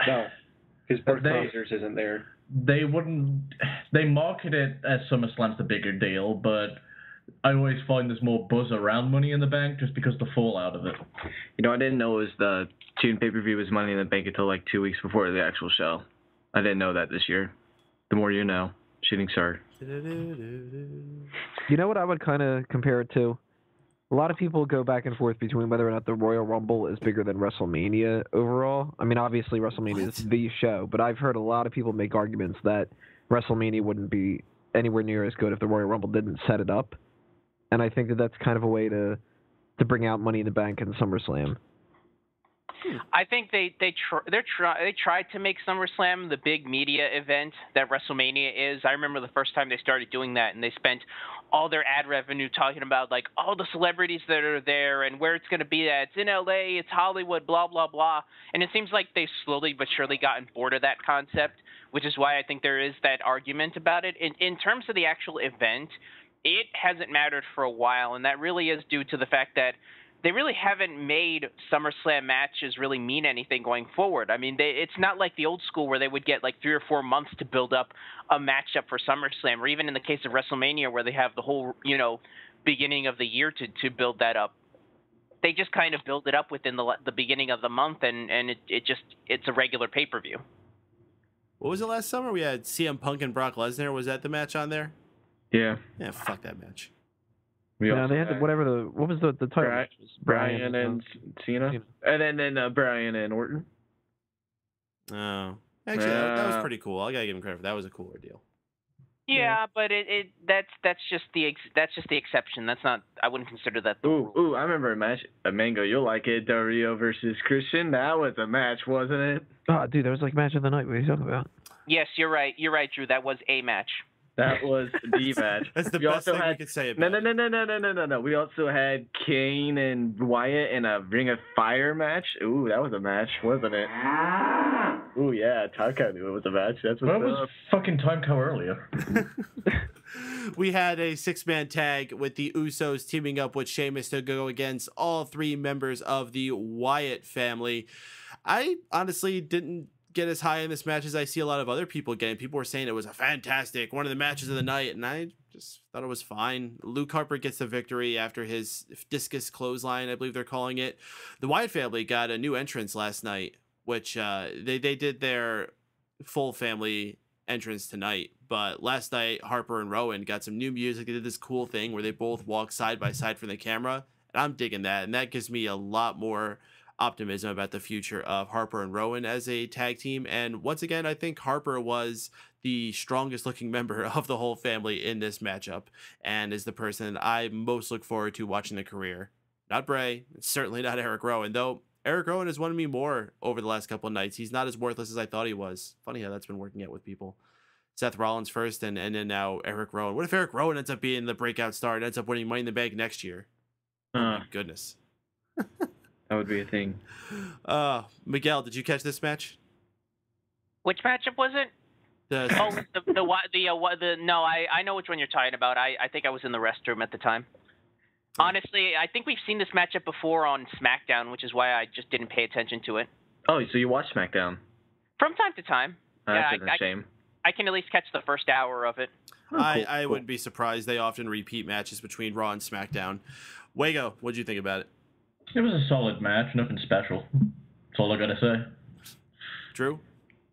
[SPEAKER 8] No, because Brock Lesnar's isn't there.
[SPEAKER 4] They wouldn't. They market it as SummerSlam's the bigger deal, but I always find there's more buzz around Money in the Bank just because the fallout of it.
[SPEAKER 2] I didn't know it was the June pay-per-view was Money in the Bank until like 2 weeks before the actual show. I didn't know that this year. The more you know. Shooting star.
[SPEAKER 3] You know what I would kind of compare it to? A lot of people go back and forth between whether or not the Royal Rumble is bigger than WrestleMania overall. I mean, obviously WrestleMania is the show, but I've heard a lot of people make arguments that WrestleMania wouldn't be anywhere near as good if the Royal Rumble didn't set it up. And I think that that's kind of a way to bring out Money in the Bank and SummerSlam.
[SPEAKER 5] I think they tried to make SummerSlam the big media event that WrestleMania is. I remember the first time they started doing that, and they spent all their ad revenue talking about like all the celebrities that are there and where it's going to be at. It's in LA, it's Hollywood, blah blah blah. And it seems like they've slowly but surely gotten bored of that concept, which is why I think there is that argument about it. In terms of the actual event, it hasn't mattered for a while, and that really is due to the fact that they really haven't made SummerSlam matches really mean anything going forward. I mean, it's not like the old school where they would get like 3 or 4 months to build up a matchup for SummerSlam, or even in the case of WrestleMania where they have the whole, beginning of the year to build that up. They just kind of build it up within the beginning of the month, and it's a regular pay-per-view.
[SPEAKER 1] What was it last summer? We had CM Punk and Brock Lesnar. Was that the match on there?
[SPEAKER 2] Yeah.
[SPEAKER 1] Yeah, fuck that match.
[SPEAKER 3] They had what was the title?
[SPEAKER 2] match? Bryan and Cena. And then Bryan and Orton.
[SPEAKER 1] Oh. Actually, that was pretty cool. I gotta give him credit for that. Was a cool ordeal.
[SPEAKER 5] Yeah, but that's just the exception. That's not. I wouldn't consider that the rule.
[SPEAKER 2] I remember a match. Mango, you'll like it. Del Rio versus Christian. That was a match, wasn't it?
[SPEAKER 3] Oh, dude, that was like match of the night. What are you talking about?
[SPEAKER 5] Yes, you're right. You're right, Drew. That was a match.
[SPEAKER 2] That was the match.
[SPEAKER 1] That's the best thing we could say about it.
[SPEAKER 2] No. We also had Kane and Wyatt in a Ring of Fire match. Ooh, that was a match, wasn't it? Ooh, yeah. Taika knew it was a match. That's what
[SPEAKER 4] was fucking Taika earlier.
[SPEAKER 1] We had a 6-man tag with the Usos teaming up with Sheamus to go against all 3 members of the Wyatt family. I honestly didn't get as high in this match as I see a lot of other people getting. People were saying it was a fantastic one of the matches of the night, and I just thought it was fine. Luke Harper gets the victory after his discus clothesline, I believe they're calling it. The Wyatt family got a new entrance last night, which they did their full family entrance tonight. But last night, Harper and Rowan got some new music. They did this cool thing where they both walk side by side from the camera, and I'm digging that. And that gives me a lot more optimism about the future of Harper and Rowan as a tag team. And once again, I think Harper was the strongest looking member of the whole family in this matchup, and is the person I most look forward to watching the career. Not Bray, certainly not Eric Rowan, though Eric Rowan has won me more over the last couple of nights. He's not as worthless as I thought he was. Funny how that's been working out with people. Seth Rollins first, and then now Eric Rowan. What if Eric Rowan ends up being the breakout star and ends up winning Money in the Bank next year? Oh my goodness.
[SPEAKER 2] That would be a thing.
[SPEAKER 1] Miguel, did you catch this match?
[SPEAKER 5] Which matchup was it? No, I know which one you're talking about. I think I was in the restroom at the time. Honestly, I think we've seen this matchup before on SmackDown, which is why I just didn't pay attention to it.
[SPEAKER 2] Oh, so you watch SmackDown?
[SPEAKER 5] From time to time.
[SPEAKER 2] That's a shame.
[SPEAKER 5] I can at least catch the first hour of it.
[SPEAKER 1] I wouldn't be surprised. They often repeat matches between Raw and SmackDown. Wago, what'd you think about it?
[SPEAKER 4] It was a solid match, nothing special. That's all I gotta say.
[SPEAKER 1] Drew?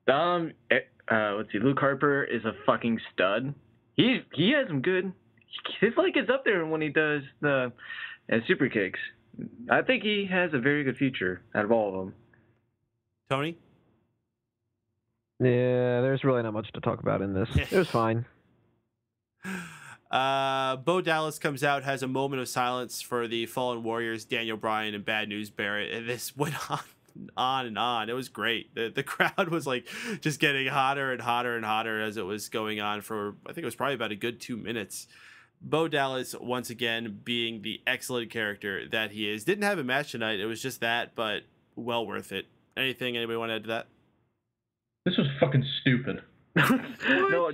[SPEAKER 2] Let's see. Luke Harper is a fucking stud. He has some good. His leg is up there when he does the super kicks. I think he has a very good future out of all of them.
[SPEAKER 1] Tony?
[SPEAKER 3] Yeah, there's really not much to talk about in this. It was fine.
[SPEAKER 1] Bo Dallas comes out, has a moment of silence for the Fallen Warriors, Daniel Bryan and Bad News Barrett, and this went on and on. It was great. The crowd was like just getting hotter and hotter and hotter as it was going on for, I think it was probably about a good 2 minutes. Bo Dallas, once again, being the excellent character that he is. Didn't have a match tonight. It was just that, but well worth it. Anything anybody want to add to that?
[SPEAKER 4] This was fucking stupid.
[SPEAKER 2] No,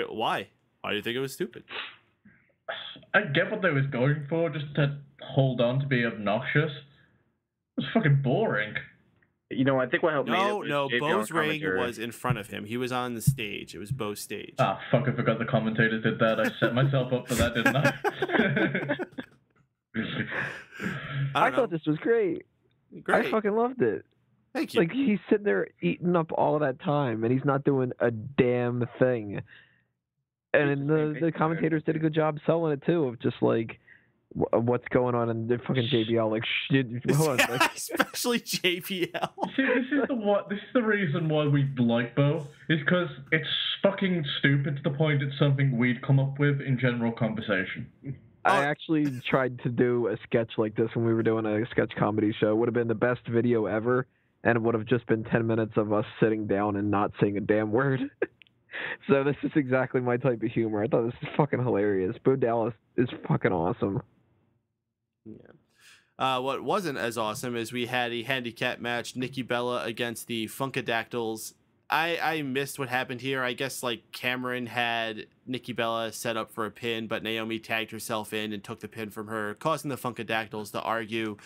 [SPEAKER 1] Why? Why do you think it was stupid?
[SPEAKER 4] I get what they was going for, just to hold on to be obnoxious. It was fucking boring.
[SPEAKER 2] You know, I think what helped me.
[SPEAKER 1] No, Bo's ring was in front of him. He was on the stage. It was Bo's stage.
[SPEAKER 4] Ah, fuck, I forgot the commentators did that. I set myself up for that, didn't I?
[SPEAKER 3] I thought this was great. I fucking loved it.
[SPEAKER 1] Thank you.
[SPEAKER 3] Like, he's sitting there eating up all of that time, and he's not doing a damn thing. And the commentators did a good job selling it, too, of just, like, what's going on in the fucking JBL. Like, shit. Hold on, like,
[SPEAKER 1] especially JBL.
[SPEAKER 4] See, this is the reason why we like Bo, is because it's fucking stupid to the point it's something we'd come up with in general conversation.
[SPEAKER 3] I actually tried to do a sketch like this when we were doing a sketch comedy show. It would have been the best video ever, and it would have just been 10 minutes of us sitting down and not saying a damn word. So this is exactly my type of humor. I thought this is fucking hilarious. Bo Dallas is fucking awesome.
[SPEAKER 1] Yeah. What wasn't as awesome is we had a handicap match, Nikki Bella against the Funkadactyls. I missed what happened here. I guess like Cameron had Nikki Bella set up for a pin, but Naomi tagged herself in and took the pin from her, causing the Funkadactyls to argue.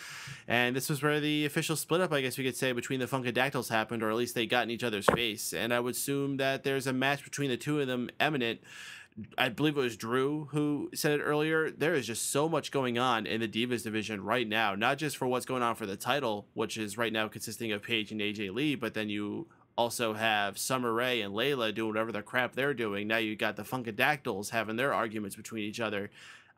[SPEAKER 1] And this was where the official split up, I guess we could say, between the Funkadactyls happened, or at least they got in each other's face. And I would assume that there's a match between the two of them imminent. I believe it was Drew who said it earlier. There is just so much going on in the Divas division right now, not just for what's going on for the title, which is right now consisting of Paige and AJ Lee, but then you also have Summer Rae and Layla doing whatever the crap they're doing. Now you got the Funkadactyls having their arguments between each other.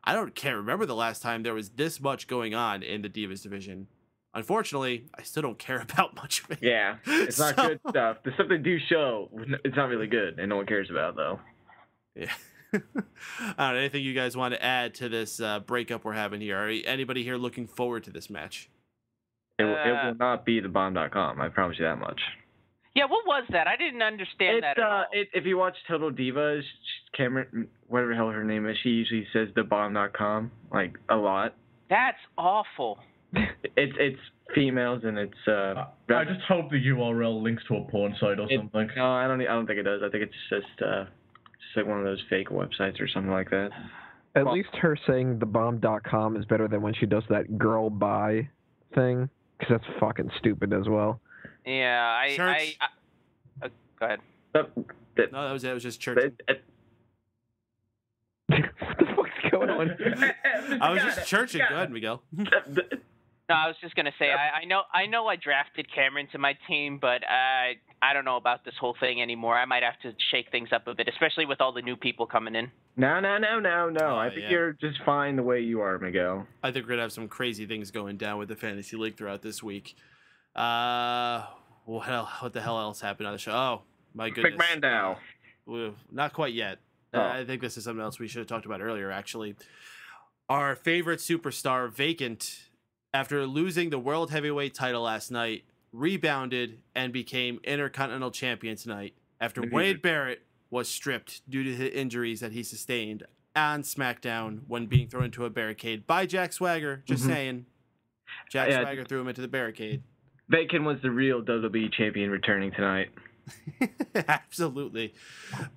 [SPEAKER 1] I can't remember the last time there was this much going on in the Divas division. Unfortunately, I still don't care about much of it.
[SPEAKER 2] Yeah, it's not good stuff. The stuff they do show, it's not really good, and no one cares about, though.
[SPEAKER 1] Yeah. I don't know, anything you guys want to add to this breakup we're having here? Are anybody here looking forward to this match?
[SPEAKER 2] It will not be the bomb.com, I promise you that much.
[SPEAKER 5] Yeah, what was that? I didn't understand that at all.
[SPEAKER 2] If you watch Total Divas, Cameron, whatever the hell her name is, she usually says the bomb.com, like, a lot.
[SPEAKER 5] That's awful.
[SPEAKER 2] It's females, and it's...
[SPEAKER 4] I just hope the URL links to a porn site or something.
[SPEAKER 2] No, I don't think it does. I think it's just like one of those fake websites or something like that.
[SPEAKER 3] At least her saying the bomb.com is better than when she does that girl bye thing, because that's fucking stupid as well.
[SPEAKER 5] Yeah,
[SPEAKER 1] Church.
[SPEAKER 5] Go ahead.
[SPEAKER 1] No, that was it. It was just church.
[SPEAKER 3] What the fuck's going on?
[SPEAKER 1] I was just churching. Go ahead, Miguel.
[SPEAKER 5] No, I was just gonna say I know I drafted Cameron to my team, but I don't know about this whole thing anymore. I might have to shake things up a bit, especially with all the new people coming in.
[SPEAKER 2] No. I think you're just fine the way you are, Miguel.
[SPEAKER 1] I think we're gonna have some crazy things going down with the fantasy league throughout this week. What the hell else happened on the show? Oh my goodness,
[SPEAKER 2] McMahondow.
[SPEAKER 1] Not quite yet. I think this is something else we should have talked about earlier. Actually, our favorite superstar, Vacant, after losing the World Heavyweight title last night, rebounded and became Intercontinental Champion tonight after Wade Barrett was stripped due to the injuries that he sustained on SmackDown when being thrown into a barricade by Jack Swagger. Just saying. Jack Swagger threw him into the barricade.
[SPEAKER 2] Vacant was the real WWE champion returning tonight.
[SPEAKER 1] Absolutely.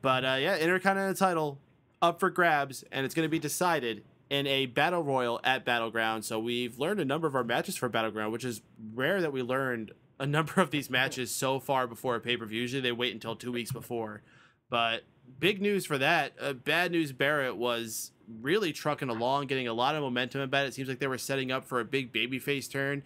[SPEAKER 1] But Intercontinental title up for grabs, and it's going to be decided in a battle royal at Battleground. So we've learned a number of our matches for Battleground, which is rare that we learned a number of these matches so far before a pay-per-view. Usually they wait until 2 weeks before. But big news for that. Bad News Barrett was really trucking along, getting a lot of momentum about it. It seems like they were setting up for a big babyface turn.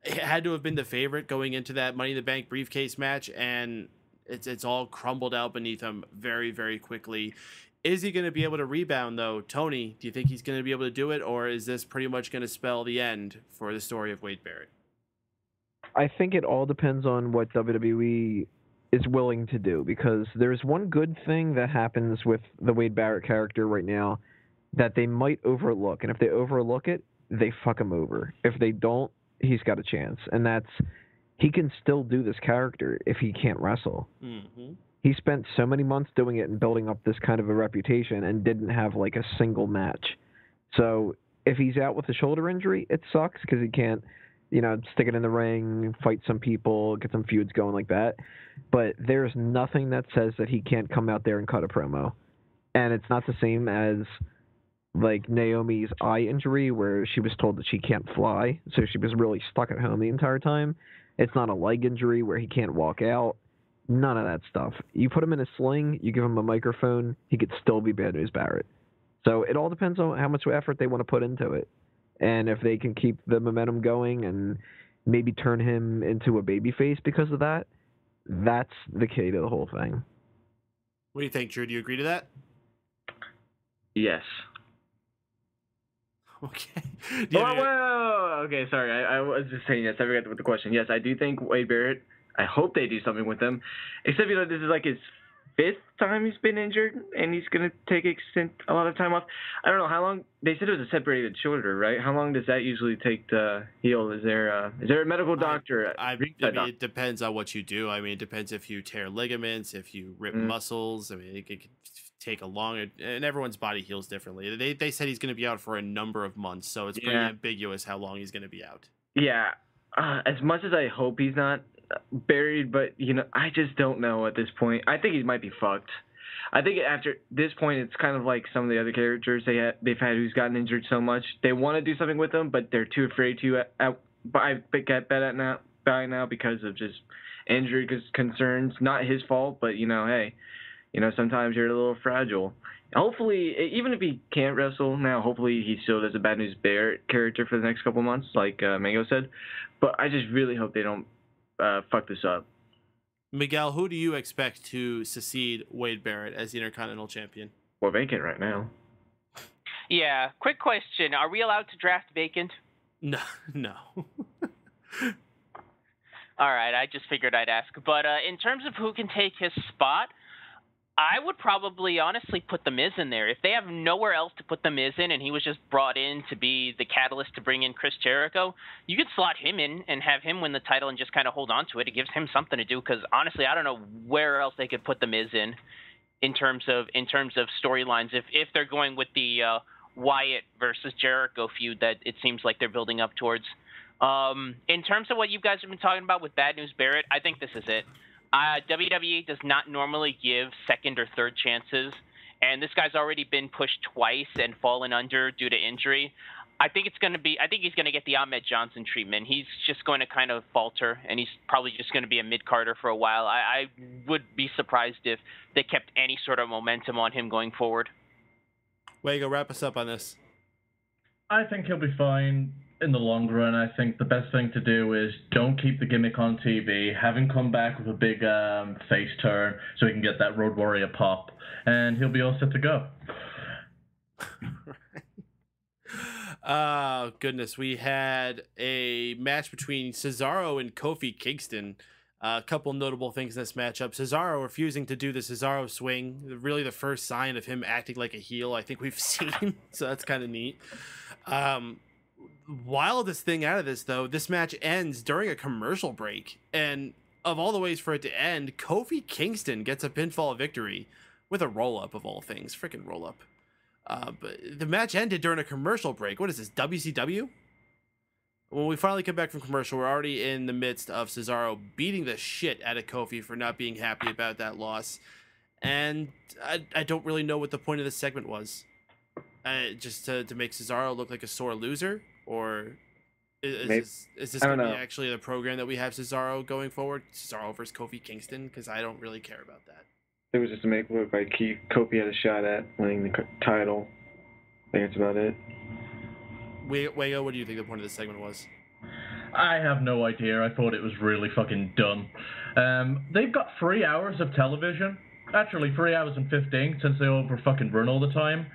[SPEAKER 1] It had to have been the favorite going into that Money in the Bank briefcase match, and it's all crumbled out beneath him very, very quickly. Is he going to be able to rebound, though? Tony, do you think he's going to be able to do it, or is this pretty much going to spell the end for the story of Wade Barrett?
[SPEAKER 3] I think it all depends on what WWE is willing to do, because there's one good thing that happens with the Wade Barrett character right now that they might overlook, and if they overlook it, they fuck him over. If they don't, he's got a chance, and that's he can still do this character if he can't wrestle.
[SPEAKER 1] Mm-hmm.
[SPEAKER 3] He spent so many months doing it and building up this kind of a reputation and didn't have like a single match. So if he's out with a shoulder injury, it sucks because he can't, stick it in the ring, fight some people, get some feuds going like that. But there's nothing that says that he can't come out there and cut a promo. And it's not the same as like Naomi's eye injury where she was told that she can't fly. So she was really stuck at home the entire time. It's not a leg injury where he can't walk out. None of that stuff. You put him in a sling, you give him a microphone, he could still be Bad News Barrett. So it all depends on how much effort they want to put into it. And if they can keep the momentum going and maybe turn him into a babyface because of that, that's the key to the whole thing.
[SPEAKER 1] What do you think, Drew? Do you agree to that?
[SPEAKER 2] Yes.
[SPEAKER 1] Okay.
[SPEAKER 2] Whoa. Okay, sorry. I was just saying yes. I forgot with the question. Yes, I do think Wade Barrett, I hope they do something with him. Except, this is like his 5th time he's been injured, and he's going to take a lot of time off. I don't know how long. They said it was a separated shoulder, right? How long does that usually take to heal? Is there a medical doctor?
[SPEAKER 1] It depends on what you do. I mean, it depends if you tear ligaments, if you rip muscles. I mean, it could take a long, and everyone's body heals differently. They said he's going to be out for a number of months, so it's pretty ambiguous how long he's going to be out.
[SPEAKER 2] Yeah. As much as I hope he's not buried, but I just don't know at this point. I think he might be fucked. I think after this point, it's kind of like some of the other characters they've had who's gotten injured so much. They want to do something with them, but they're too afraid to. Get better by now because of just injury concerns. Not his fault, but hey, sometimes you're a little fragile. Hopefully, even if he can't wrestle now, hopefully he still does a Bad News Barrett character for the next couple months, like Mango said. But I just really hope they don't fuck this up.
[SPEAKER 1] Miguel, who do you expect to succeed Wade Barrett as the Intercontinental Champion?
[SPEAKER 2] Well, Vacant right now.
[SPEAKER 5] Yeah. Quick question: are we allowed to draft Vacant?
[SPEAKER 1] No.
[SPEAKER 5] All right. I just figured I'd ask. But in terms of who can take his spot, I would probably honestly put The Miz in there. If they have nowhere else to put The Miz in and he was just brought in to be the catalyst to bring in Chris Jericho, you could slot him in and have him win the title and just kind of hold on to it. It gives him something to do because, honestly, I don't know where else they could put The Miz in terms of storylines. If they're going with the Wyatt versus Jericho feud that it seems like they're building up towards. In terms of what you guys have been talking about with Bad News Barrett, I think this is it. WWE does not normally give second or third chances, and this guy's already been pushed twice and fallen under due to injury. I think he's going to get the Ahmed Johnson treatment. He's just going to kind of falter, and he's probably just going to be a mid-carder for a while. I would be surprised if they kept any sort of momentum on him going forward.
[SPEAKER 1] Wago, wrap us up on this.
[SPEAKER 4] I think he'll be fine in the long run. I think the best thing to do is don't keep the gimmick on TV. Have him come back with a big face turn so he can get that Road Warrior pop, and he'll be all set to go.
[SPEAKER 1] Oh, goodness. We had a match between Cesaro and Kofi Kingston. A couple notable things in this matchup. Cesaro refusing to do the Cesaro swing. Really the first sign of him acting like a heel I think we've seen. So that's kind of neat. Wildest thing out of this, though, this match ends during a commercial break. And of all the ways for it to end, Kofi Kingston gets a pinfall victory with a roll-up of all things. Freaking roll-up. But the match ended during a commercial break. What is this, WCW? When we finally come back from commercial, we're already in the midst of Cesaro beating the shit out of Kofi for not being happy about that loss. And I don't really know what the point of this segment was. Just to make Cesaro look like a sore loser? Or is this going to be actually the program that we have Cesaro going forward? Cesaro versus Kofi Kingston? Because I don't really care about that.
[SPEAKER 2] It was just to make it look like Kofi had a shot at winning the title. I think that's about it.
[SPEAKER 1] Wago, what do you think the point of this segment was?
[SPEAKER 4] I have no idea. I thought it was really fucking dumb. They've got 3 hours of television. Actually, 3 hours and 15 since they over fucking run all the time.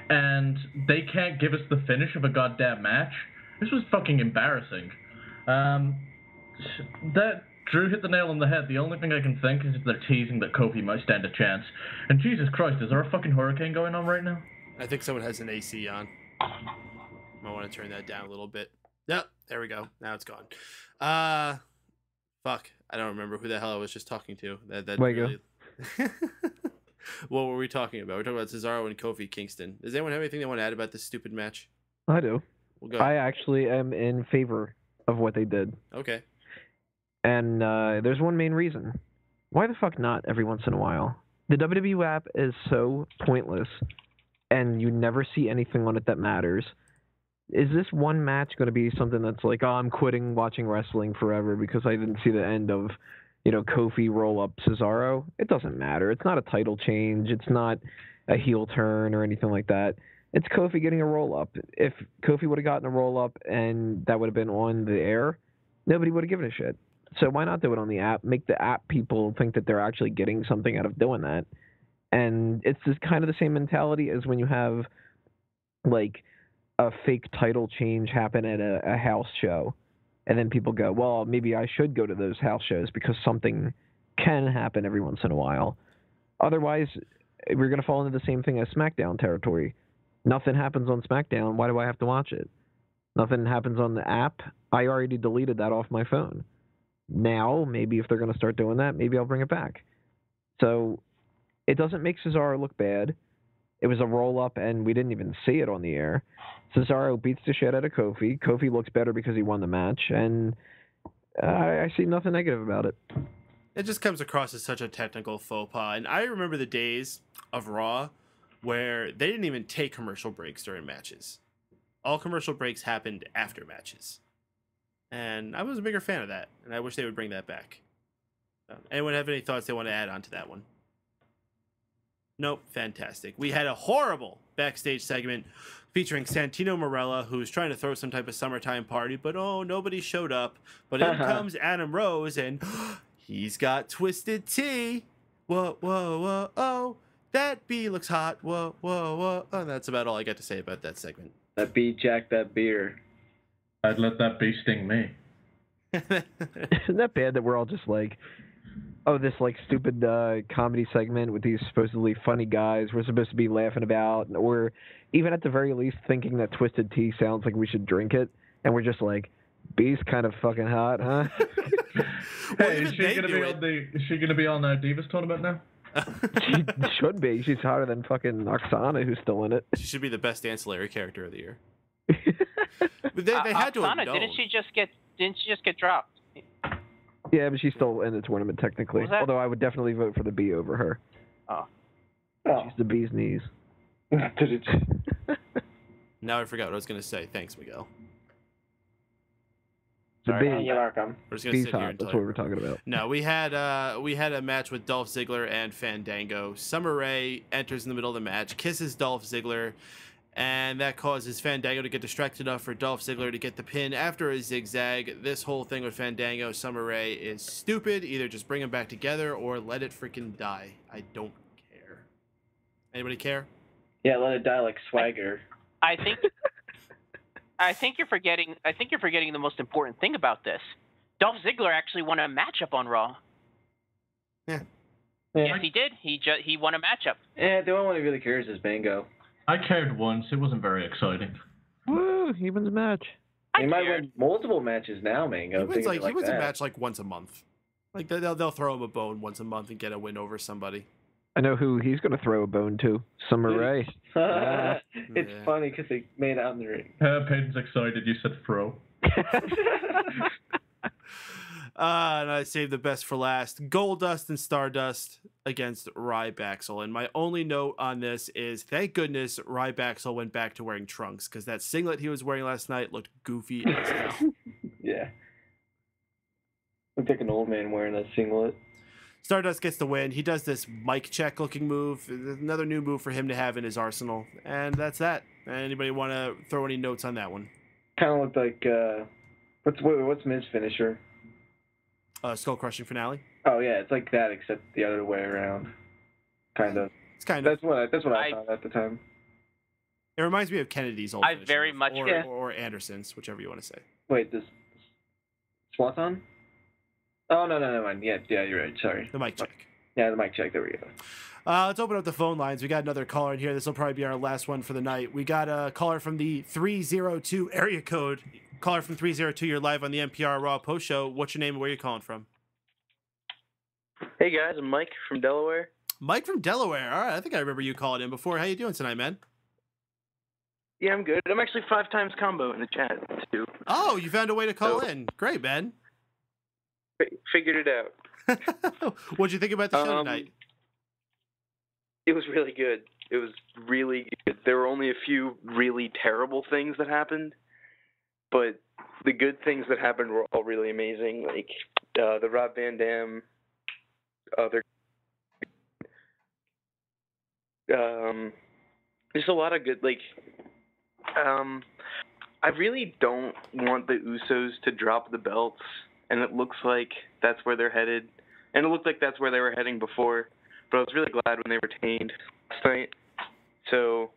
[SPEAKER 4] And they can't give us the finish of a goddamn match. This was fucking embarrassing. That Drew hit the nail on the head. The only thing I can think is they're teasing that Kofi might stand a chance. And Jesus Christ, is there a fucking hurricane going on right now?
[SPEAKER 1] I think someone has an AC on. I want to turn that down a little bit. Yep, there we go. Now it's gone. Fuck. I don't remember who the hell I was just talking to. That really... What were we talking about? We're talking about Cesaro and Kofi Kingston. Does anyone have anything they want to add about this stupid match?
[SPEAKER 3] I do.
[SPEAKER 1] We'll go.
[SPEAKER 3] I actually am in favor of what they did.
[SPEAKER 1] Okay.
[SPEAKER 3] And there's one main reason. Why the fuck not every once in a while? The WWE app is so pointless, and you never see anything on it that matters. Is this one match going to be something that's like, oh, I'm quitting watching wrestling forever because I didn't see the end of, Kofi roll up Cesaro? It doesn't matter. It's not a title change. It's not a heel turn or anything like that. It's Kofi getting a roll up. If Kofi would have gotten a roll up and that would have been on the air, nobody would have given a shit. So why not do it on the app? Make the app people think that they're actually getting something out of doing that. And it's just kind of the same mentality as when you have, like, a fake title change happen at a house show. And then people go, well, maybe I should go to those house shows because something can happen every once in a while. Otherwise, we're going to fall into the same thing as SmackDown territory. Nothing happens on SmackDown. Why do I have to watch it? Nothing happens on the app. I already deleted that off my phone. Now, maybe if they're going to start doing that, maybe I'll bring it back. So it doesn't make Cesaro look bad. It was a roll-up, and we didn't even see it on the air. Cesaro beats the shit out of Kofi. Kofi looks better because he won the match, and I see nothing negative about it.
[SPEAKER 1] It just comes across as such a technical faux pas. And I remember the days of Raw where they didn't even take commercial breaks during matches. All commercial breaks happened after matches. And I was a bigger fan of that, and I wish they would bring that back. Anyone have any thoughts they want to add on to that one? Nope, fantastic. We had a horrible backstage segment featuring Santino Marella, who's trying to throw some type of summertime party, but nobody showed up. But in comes Adam Rose, and he's got twisted tea. Whoa, whoa, whoa, oh, that bee looks hot. Whoa, whoa, whoa. Oh, that's about all I got to say about that segment.
[SPEAKER 2] That bee jacked that beer.
[SPEAKER 4] I'd let that bee sting me.
[SPEAKER 3] Isn't that bad that we're all just like, oh, this like stupid comedy segment with these supposedly funny guys we're supposed to be laughing about, or even at the very least thinking that twisted tea sounds like we should drink it, and we're just like, bee's kind of fucking hot, huh?
[SPEAKER 4] Hey, is she gonna be on the Divas tournament now?
[SPEAKER 3] She should be. She's hotter than fucking Oksana, who's still in it.
[SPEAKER 1] She should be the best ancillary character of the year. But they had to have known.
[SPEAKER 5] Didn't she just get dropped?
[SPEAKER 3] Yeah, but she's still in the tournament technically. Although I would definitely vote for the bee over her.
[SPEAKER 5] Oh.
[SPEAKER 3] She's the bee's knees.
[SPEAKER 1] Now I forgot what I was going to say. Thanks, Miguel.
[SPEAKER 3] The
[SPEAKER 1] Sorry.
[SPEAKER 3] B.
[SPEAKER 8] You're welcome.
[SPEAKER 1] We're just going to sit here
[SPEAKER 3] B-top,
[SPEAKER 1] and
[SPEAKER 3] that's
[SPEAKER 1] tell
[SPEAKER 3] what we're talking about.
[SPEAKER 1] No, we had a match with Dolph Ziggler and Fandango. Summer Rae enters in the middle of the match, kisses Dolph Ziggler, and that causes Fandango to get distracted enough for Dolph Ziggler to get the pin after a zigzag. This whole thing with Fandango, Summer Rae is stupid. Either just bring them back together or let it freaking die. I don't care. Anybody care?
[SPEAKER 8] Yeah, let it die like Swagger.
[SPEAKER 5] I think you're forgetting the most important thing about this. Dolph Ziggler actually won a matchup on Raw.
[SPEAKER 1] Yeah.
[SPEAKER 5] Yes, he did. He won a matchup.
[SPEAKER 8] Yeah, the only one who really cares is Mango.
[SPEAKER 4] I cared once. It wasn't very exciting.
[SPEAKER 3] Woo, he wins a match.
[SPEAKER 8] He might win multiple matches now, Mango.
[SPEAKER 1] He wins a match like once a month. Like they'll throw him a bone once a month and get a win over somebody.
[SPEAKER 3] I know who he's going to throw a bone to. Summer Rae.
[SPEAKER 8] It's funny because they made out in the ring.
[SPEAKER 4] Paden's excited. You said throw.
[SPEAKER 1] And I saved the best for last. Goldust and Stardust against Rybaxel. And my only note on this is, thank goodness Rybaxel went back to wearing trunks, because that singlet he was wearing last night looked goofy as hell.
[SPEAKER 8] Yeah. Looked like an old man wearing that singlet.
[SPEAKER 1] Stardust gets the win. He does this mic check looking move. Another new move for him to have in his arsenal. And that's that. Anybody want to throw any notes on that one?
[SPEAKER 8] Kind of looked like, what's Miz's finisher?
[SPEAKER 1] Skull crushing finale.
[SPEAKER 8] Oh yeah, it's like that except the other way around. Kind of.
[SPEAKER 1] It's kind of.
[SPEAKER 8] That's what I thought at the time.
[SPEAKER 1] It reminds me of Kennedy's old finisher,
[SPEAKER 5] very much
[SPEAKER 1] or Anderson's, whichever you want to say.
[SPEAKER 8] Wait, this Swanton? Oh no, never mind. Yeah, you're right. Sorry.
[SPEAKER 1] The mic check.
[SPEAKER 8] Yeah, the mic check. There we go.
[SPEAKER 1] Let's open up the phone lines. We got another caller in here. This will probably be our last one for the night. We got a caller from the 302 area code. Caller from 302, you're live on the MPR Raw Post Show. What's your name and where are you calling from?
[SPEAKER 9] Hey guys, I'm Mike from Delaware.
[SPEAKER 1] Mike from Delaware. All right, I think I remember you calling in before. How you doing tonight, man?
[SPEAKER 9] Yeah, I'm good. I'm actually 5 times combo in the chat too.
[SPEAKER 1] Oh, you found a way to call in. Great, man.
[SPEAKER 9] Figured it out.
[SPEAKER 1] What'd you think about the show tonight?
[SPEAKER 9] It was really good. It was really good. There were only a few really terrible things that happened, but the good things that happened were all really amazing. Like the Rob Van Dam, just a lot of good. I really don't want the Usos to drop the belts, and it looks like that's where they're headed. And it looked like that's where they were heading before, but I was really glad when they retained last night. So.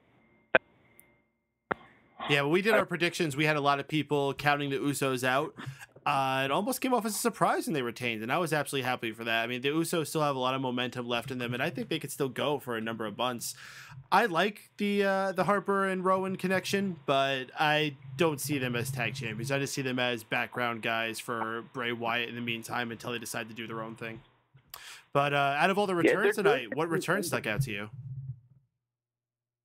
[SPEAKER 1] Yeah, when we did our predictions, we had a lot of people counting the Usos out. It almost came off as a surprise when they retained, and I was absolutely happy for that. I mean, the Usos still have a lot of momentum left in them, and I think they could still go for a number of months. I like the Harper and Rowan connection, but I don't see them as tag champions. I just see them as background guys for Bray Wyatt in the meantime until they decide to do their own thing. But out of all the returns tonight, what return stuck out to you?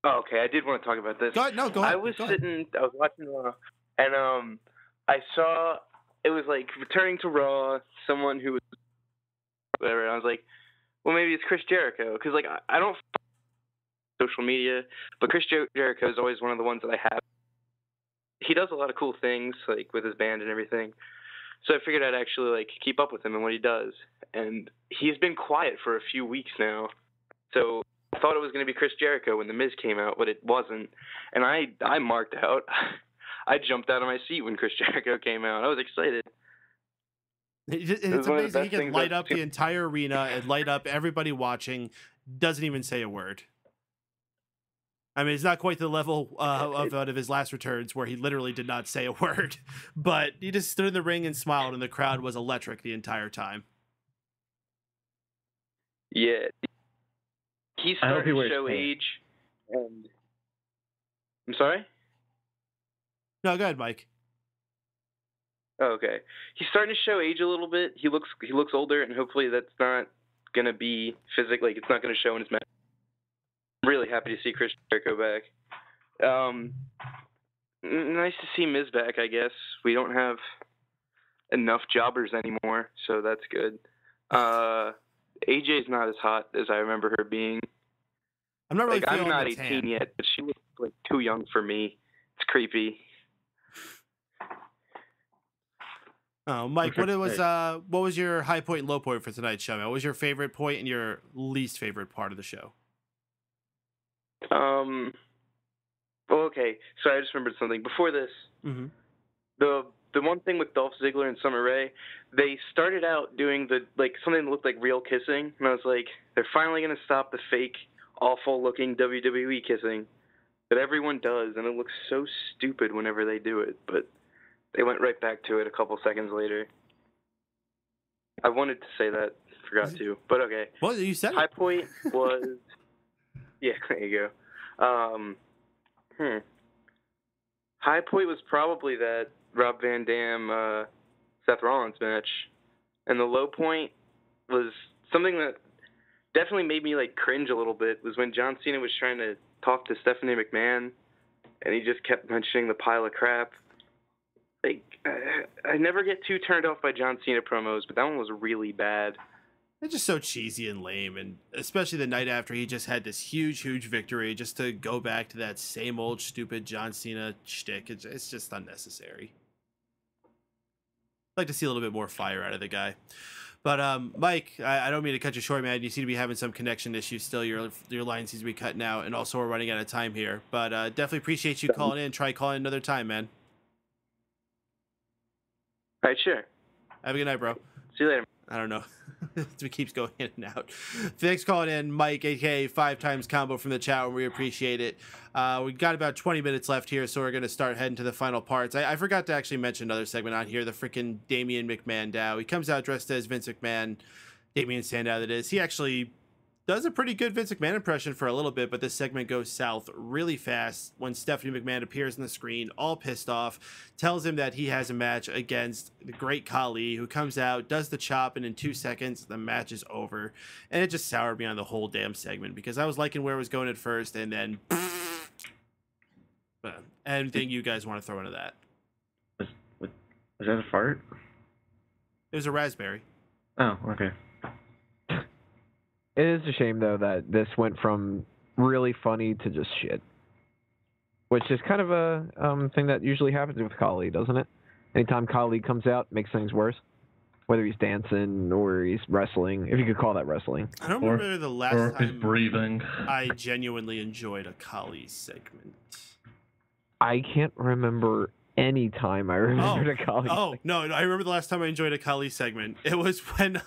[SPEAKER 9] Oh, okay, I did want to talk about this.
[SPEAKER 1] Go ahead. No, go ahead.
[SPEAKER 9] I was watching Raw, and I saw it was like returning to Raw, someone who was whatever. And I was like, well, maybe it's Chris Jericho, because like I don't social media, but Chris Jericho is always one of the ones that I have. He does a lot of cool things, like with his band and everything. So I figured I'd actually like keep up with him and what he does. And he's been quiet for a few weeks now. So I thought it was going to be Chris Jericho when The Miz came out, but it wasn't. And I marked out. I jumped out of my seat when Chris Jericho came out. I was excited.
[SPEAKER 1] It's amazing. He can light up the entire arena and light up everybody watching. Doesn't even say a word. I mean, it's not quite the level of his last returns where he literally did not say a word, but he just stood in the ring and smiled, and the crowd was electric the entire time.
[SPEAKER 9] Yeah. He's starting to show age. And I'm sorry?
[SPEAKER 1] No, go ahead, Mike.
[SPEAKER 9] Oh, okay. He's starting to show age a little bit. He looks older, and hopefully that's not going to be physically, it's not going to show in his match. I'm really happy to see Chris Jericho back. Nice to see Miz back, I guess. We don't have enough jobbers anymore, so that's good. AJ's not as hot as I remember her being.
[SPEAKER 1] I'm not really
[SPEAKER 9] I'm not
[SPEAKER 1] his
[SPEAKER 9] 18
[SPEAKER 1] hand.
[SPEAKER 9] yet, but she looks like too young for me. creepy.
[SPEAKER 1] Oh, Mike, what was your high point and low point for tonight's show? What was your favorite point and your least favorite part of the show?
[SPEAKER 9] Well, okay. So I just remembered something. Before this, the one thing with Dolph Ziggler and Summer Rae, they started out doing something that looked like real kissing, and I was like, they're finally gonna stop the fake, awful looking WWE kissing that everyone does, and it looks so stupid whenever they do it. But they went right back to it a couple seconds later. I wanted to say that, forgot to, but okay.
[SPEAKER 1] Well, you said
[SPEAKER 9] high point was, yeah, there you go. High point was probably that Rob Van Dam, Seth Rollins match, and the low point was something that definitely made me cringe a little bit. Was when John Cena was trying to talk to Stephanie McMahon, and he just kept mentioning the pile of crap. I never get too turned off by John Cena promos, but that one was really bad.
[SPEAKER 1] It's just so cheesy and lame, and especially the night after he just had this huge victory, just to go back to that same old stupid John Cena shtick. It's just unnecessary. I'd like to see a little bit more fire out of the guy. But Mike, I don't mean to cut you short, man. You seem to be having some connection issues still. Your line seems to be cutting out, and also we're running out of time here. But definitely appreciate you calling in. Try calling another time, man.
[SPEAKER 9] All right, sure.
[SPEAKER 1] Have a good night, bro.
[SPEAKER 9] See you later.
[SPEAKER 1] I don't know. It keeps going in and out. Thanks for calling in, Mike, a.k.a. 5 times combo from the chat room. We appreciate it. We got about 20 minutes left here, so we're going to start heading to the final parts. I forgot to actually mention another segment on here, the freaking Damian McMahondow. He comes out dressed as Vince McMahon, Damian Sandow that is. He actually does a pretty good Vince McMahon impression for a little bit, but this segment goes south really fast when Stephanie McMahon appears on the screen, all pissed off, tells him that he has a match against the great Khali, who comes out, does the chop, and in 2 seconds, the match is over. And it just soured me on the whole damn segment, because I was liking where it was going at first, and then... anything you guys want to throw into that?
[SPEAKER 2] Was that a fart?
[SPEAKER 1] It was a raspberry.
[SPEAKER 2] Oh, okay.
[SPEAKER 3] It is a shame, though, that this went from really funny to just shit. Which is kind of a thing that usually happens with Khali, doesn't it? Anytime Khali comes out, makes things worse. Whether he's dancing or he's wrestling, if you could call that wrestling.
[SPEAKER 1] I don't remember the last time
[SPEAKER 4] he's breathing.
[SPEAKER 1] I genuinely enjoyed a Khali segment.
[SPEAKER 3] I can't remember any time I remembered a Khali.
[SPEAKER 1] Oh, no, I remember the last time I enjoyed a Khali segment. It was when,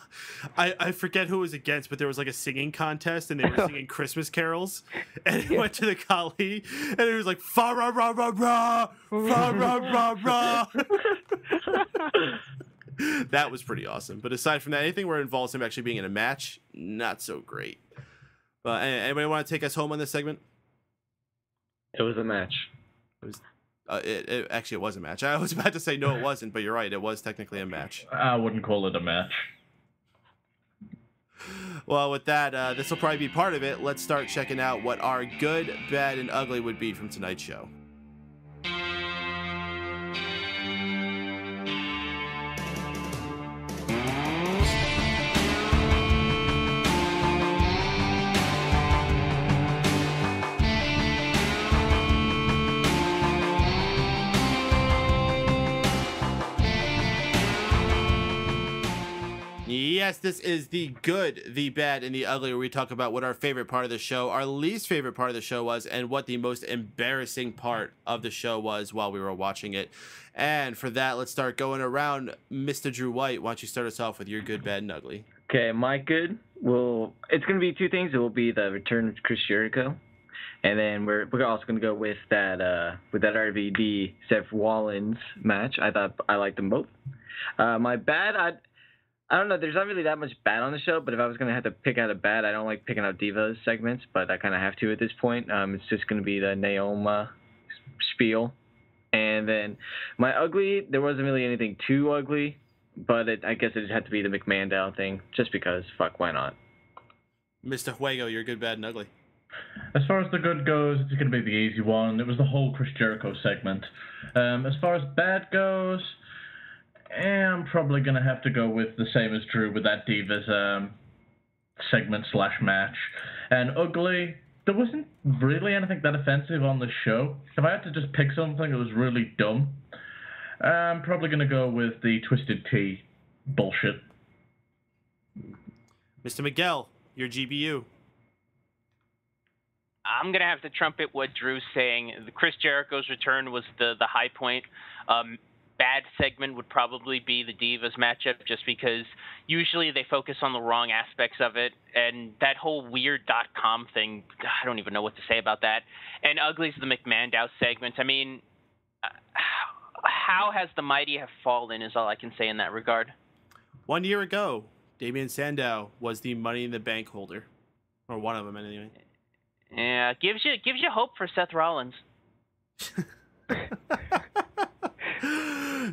[SPEAKER 1] I forget who it was against, but there was a singing contest, and they were singing Christmas carols, and it went to the Khali, and it was like, fa-ra-ra-ra-ra, fa-ra-ra-ra. That was pretty awesome. But aside from that, anything where it involves him actually being in a match, not so great. But anybody want to take us home on this segment?
[SPEAKER 2] It was a match.
[SPEAKER 1] It was... Actually, it was a match. I was about to say no, it wasn't, but you're right. It was technically a match.
[SPEAKER 4] I wouldn't call it a match.
[SPEAKER 1] Well, with that, this will probably be part of it. Let's start checking out what our good, bad, and ugly would be from tonight's show. Yes, this is the good, the bad, and the ugly, where we talk about what our favorite part of the show, our least favorite part of the show was, and what the most embarrassing part of the show was while we were watching it. And for that, let's start going around. Mr. Drew White, why don't you start us off with your good, bad, and ugly?
[SPEAKER 2] Okay, my good, it's going to be 2 things. It will be the return of Chris Jericho. And then we're also going to go with that RVD Seth Rollins match. I liked them both. My bad, I don't know. There's not really that much bad on the show, but if I was going to have to pick out a bad, I don't like picking out Divas segments, but I kind of have to at this point. It's just going to be the Naomi spiel. And then my ugly, there wasn't really anything too ugly, but I guess it had to be the McMahondow thing, just because. Fuck, why not?
[SPEAKER 1] Mr. Wago, your good, bad, and ugly.
[SPEAKER 4] As far as the good goes, it's going to be the easy one. It was the whole Chris Jericho segment. As far as bad goes... I'm probably going to have to go with the same as Drew with that Divas segment / match. And ugly, there wasn't really anything that offensive on the show. If I had to just pick something that was really dumb, I'm probably going to go with the Twisted Tea bullshit.
[SPEAKER 1] Mr. Miguel, your GBU.
[SPEAKER 5] I'm going to have to trumpet what Drew's saying. Chris Jericho's return was the high point. Bad segment would probably be the Divas matchup, just because usually they focus on the wrong aspects of it. And that whole weird .com thing, I don't even know what to say about that. And Ugly's the McMahondow segment. I mean, how has the mighty have fallen is all I can say in that regard.
[SPEAKER 1] 1 year ago, Damien Sandow was the Money in the Bank holder. Or one of them, anyway.
[SPEAKER 5] Yeah, gives you hope for Seth Rollins.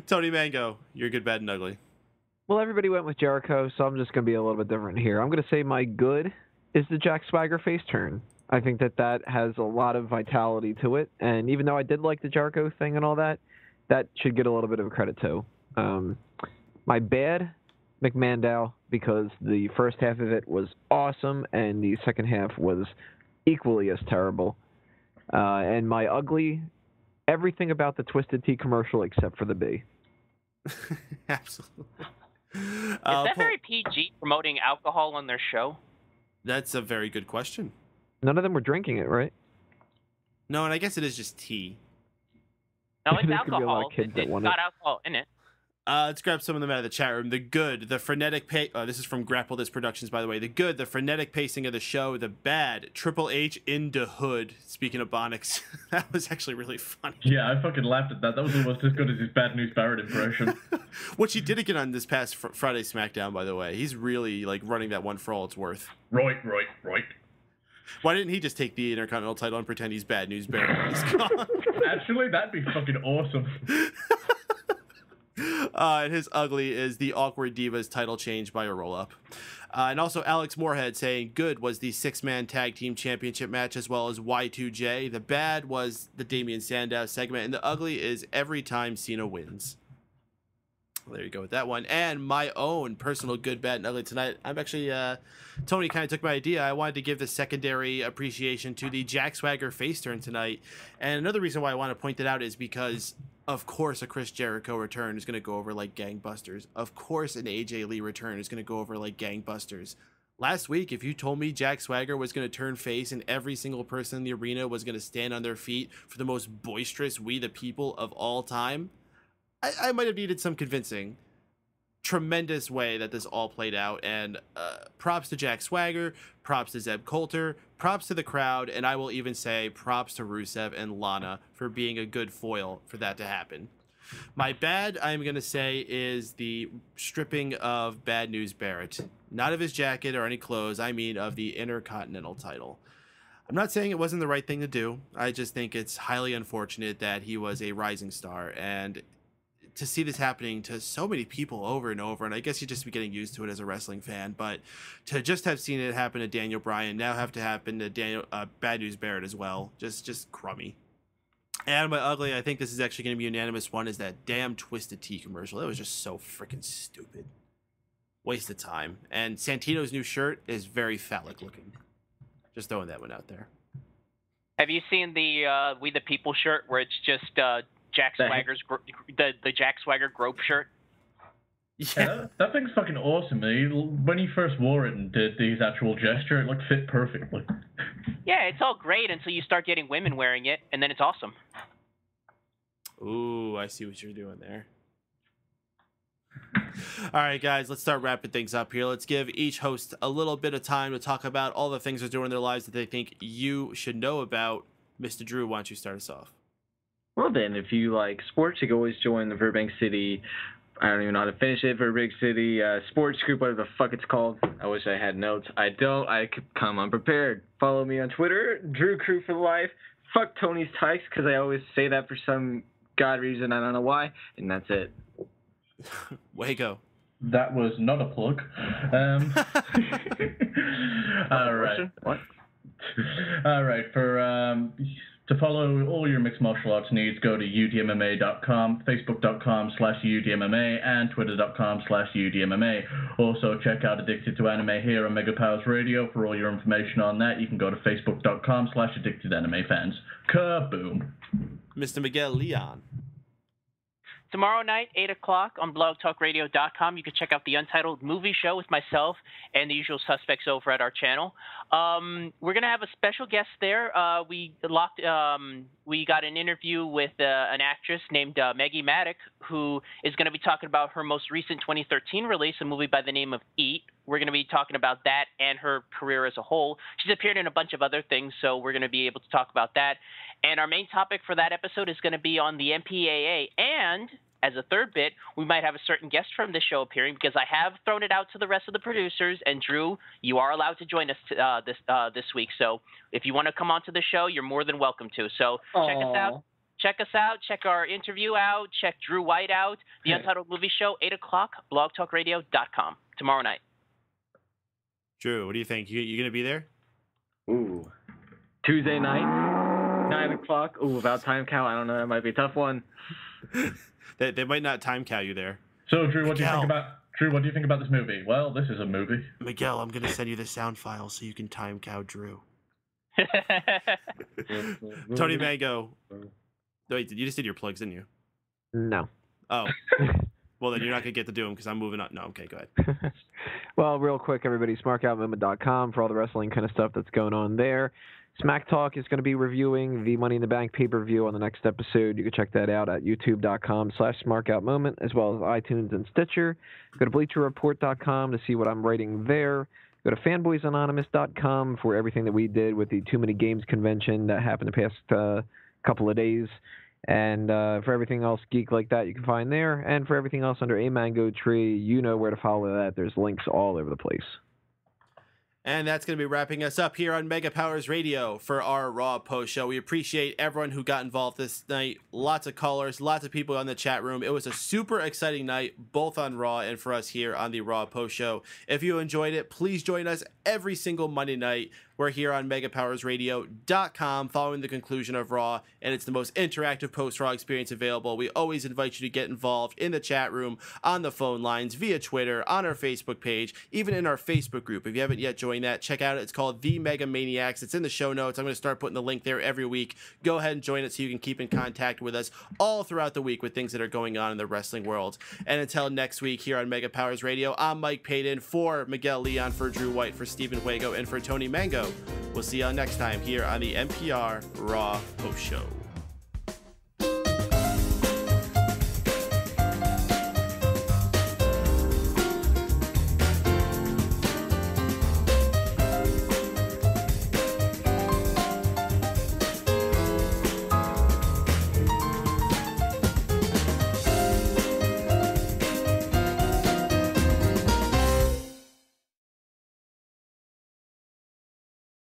[SPEAKER 1] Tony Mango, you're good, bad, and ugly.
[SPEAKER 3] Well, everybody went with Jericho, so I'm just going to be a little bit different here. I'm going to say my good is the Jack Swagger face turn. I think that has a lot of vitality to it, and even though I did like the Jericho thing and all that, that should get a little bit of credit too. My bad, McMahondow, because the first half of it was awesome, and the second half was equally as terrible. And my ugly, everything about the Twisted Tea commercial except for the B.
[SPEAKER 1] Absolutely.
[SPEAKER 5] Is that very PG, promoting alcohol on their show?
[SPEAKER 1] That's a very good question.
[SPEAKER 3] None of them were drinking it, right?
[SPEAKER 1] No, and I guess it is just tea.
[SPEAKER 5] No, it's
[SPEAKER 3] There could be a lot
[SPEAKER 5] alcohol.
[SPEAKER 3] of kids that
[SPEAKER 5] It's
[SPEAKER 3] want
[SPEAKER 5] got alcohol in it.
[SPEAKER 1] Let's grab some of them out of the chat room. The good, the frenetic this is from Grapple This Productions, by the way. The good, the frenetic pacing of the show. The bad, Triple H in the hood. Speaking of Bonics, that was actually really funny.
[SPEAKER 4] Yeah, I fucking laughed at that. That was almost as good as his Bad News Barrett impression.
[SPEAKER 1] Which he did again on this past Friday SmackDown, by the way. He's really like running that one for all it's worth.
[SPEAKER 4] Right.
[SPEAKER 1] Why didn't he just take the Intercontinental title and pretend he's Bad News Barrett when he's gone?
[SPEAKER 4] Actually, that'd be fucking awesome.
[SPEAKER 1] And his ugly is the awkward Divas title change by a roll-up. And also Alex Moorhead saying good was the 6-man tag team championship match as well as Y2J. The bad was the Damien Sandow segment. And the ugly is every time Cena wins. Well, there you go with that one. And my own personal good, bad, and ugly tonight. I'm actually, Tony kind of took my idea. I wanted to give the secondary appreciation to the Jack Swagger face turn tonight. And another reason why I want to point it out is because, of course, a Chris Jericho return is going to go over like gangbusters. Of course, an AJ Lee return is going to go over like gangbusters. Last week, if you told me Jack Swagger was going to turn face and every single person in the arena was going to stand on their feet for the most boisterous We the People of all time, I might have needed some convincing. Tremendous way that this all played out, and props to Jack Swagger, props to Zeb Coulter, props to the crowd, and I will even say props to Rusev and Lana for being a good foil for that to happen. My bad, I'm going to say, is the stripping of Bad News Barrett. Not of his jacket or any clothes, I mean of the Intercontinental title. I'm not saying it wasn't the right thing to do. I just think it's highly unfortunate that he was a rising star, and to see this happening to so many people over and over, and I guess you just be getting used to it as a wrestling fan, but to just have seen it happen to Daniel Bryan, now have to happen to Bad News Barrett as well, just crummy. And my ugly, I think this is actually going to be a unanimous one, is that damn Twisted Tea commercial. That was just so freaking stupid. Waste of time. And Santino's new shirt is very phallic looking. Just throwing that one out there.
[SPEAKER 5] Have you seen the We the People shirt where it's just Jack Swagger's the Jack Swagger Grope shirt?
[SPEAKER 4] Yeah, that thing's fucking awesome. When he first wore it and did his actual gesture, it fit perfectly.
[SPEAKER 5] Yeah, it's all great until you start getting women wearing it, and then it's awesome.
[SPEAKER 1] Ooh, I see what you're doing there. All right, guys, let's start wrapping things up here. Let's give each host a little bit of time to talk about all the things they're doing in their lives that they think you should know about. Mr. Drew, why don't you start us off?
[SPEAKER 2] Well then, if you like sports, you can always join the Burbank City, I don't even know how to finish it, Burbank City sports group, whatever the fuck it's called. I wish I had notes. I don't. I could come unprepared. Follow me on Twitter, Drew Crew for life. Fuck Tony's Tykes, because I always say that for some god reason, I don't know why, and that's it.
[SPEAKER 1] Wago.
[SPEAKER 4] That was not a plug. All right.
[SPEAKER 2] What?
[SPEAKER 4] All right. For To follow all your mixed martial arts needs, go to udmma.com, facebook.com/udmma, and twitter.com/udmma. Also, check out Addicted to Anime here on Mega Powers Radio for all your information on that. You can go to facebook.com/addictedanimefans. Kaboom.
[SPEAKER 1] Mr. Miguel Leon.
[SPEAKER 5] Tomorrow night, 8 o'clock on blogtalkradio.com. You can check out the Untitled Movie Show with myself and the usual suspects over at our channel. We're going to have a special guest there. We got an interview with an actress named Maggie Maddock, who is going to be talking about her most recent 2013 release, a movie by the name of Eat. We're going to be talking about that and her career as a whole. She's appeared in a bunch of other things, so we're going to be able to talk about that. And our main topic for that episode is going to be on the MPAA. And as a third bit, we might have a certain guest from this show appearing, because I have thrown it out to the rest of the producers. And Drew, you are allowed to join us this week. So if you want to come onto the show, you're more than welcome to. So check us out. Check us out. Check our interview out. Check Drew Wyatt out. The Untitled Movie Show, 8 o'clock, blogtalkradio.com. Tomorrow night.
[SPEAKER 1] Drew, what do you think? You going to be there?
[SPEAKER 2] Ooh. Tuesday night, 9 o'clock. Ooh, about time cow. I don't know. That might be a tough one.
[SPEAKER 1] They might not time cow you there.
[SPEAKER 4] So, Drew, what do you think about this movie? Well, this is a movie.
[SPEAKER 1] Miguel, I'm going to send you the sound file so you can time cow Drew. Tony Mango. Wait, you just did your plugs, didn't you?
[SPEAKER 3] No.
[SPEAKER 1] Oh. Well, then you're not going to get to do them because I'm moving on. No, okay, go ahead.
[SPEAKER 3] Well, real quick, everybody, smarkoutmovement.com for all the wrestling kind of stuff that's going on there. Smack Talk is going to be reviewing the Money in the Bank pay-per-view on the next episode. You can check that out at youtube.com/smarkoutmoment, as well as iTunes and Stitcher. Go to bleacherreport.com to see what I'm writing there. Go to fanboysanonymous.com for everything that we did with the Too Many Games convention that happened the past couple of days. And for everything else geek like that, you can find there. And for everything else under a mango tree, you know where to follow that. There's links all over the place.
[SPEAKER 1] And that's going to be wrapping us up here on Mega Powers Radio for our Raw post show. We appreciate everyone who got involved this night. Lots of callers, lots of people on the chat room. It was a super exciting night, both on Raw and for us here on the Raw post show. If you enjoyed it, please join us every single Monday night. We're here on megapowersradio.com following the conclusion of Raw, and it's the most interactive post-Raw experience available. We always invite you to get involved in the chat room, on the phone lines, via Twitter, on our Facebook page, even in our Facebook group. If you haven't yet joined that, check out it. It's called The Mega Maniacs. It's in the show notes. I'm going to start putting the link there every week. Go ahead and join it so you can keep in contact with us all throughout the week with things that are going on in the wrestling world. And until next week here on Mega Powers Radio, I'm Mike Paden for Miguel Leon, for Drew White, for Stephen Wago, and for Tony Mango. We'll see y'all next time here on the MPR Raw Post Show.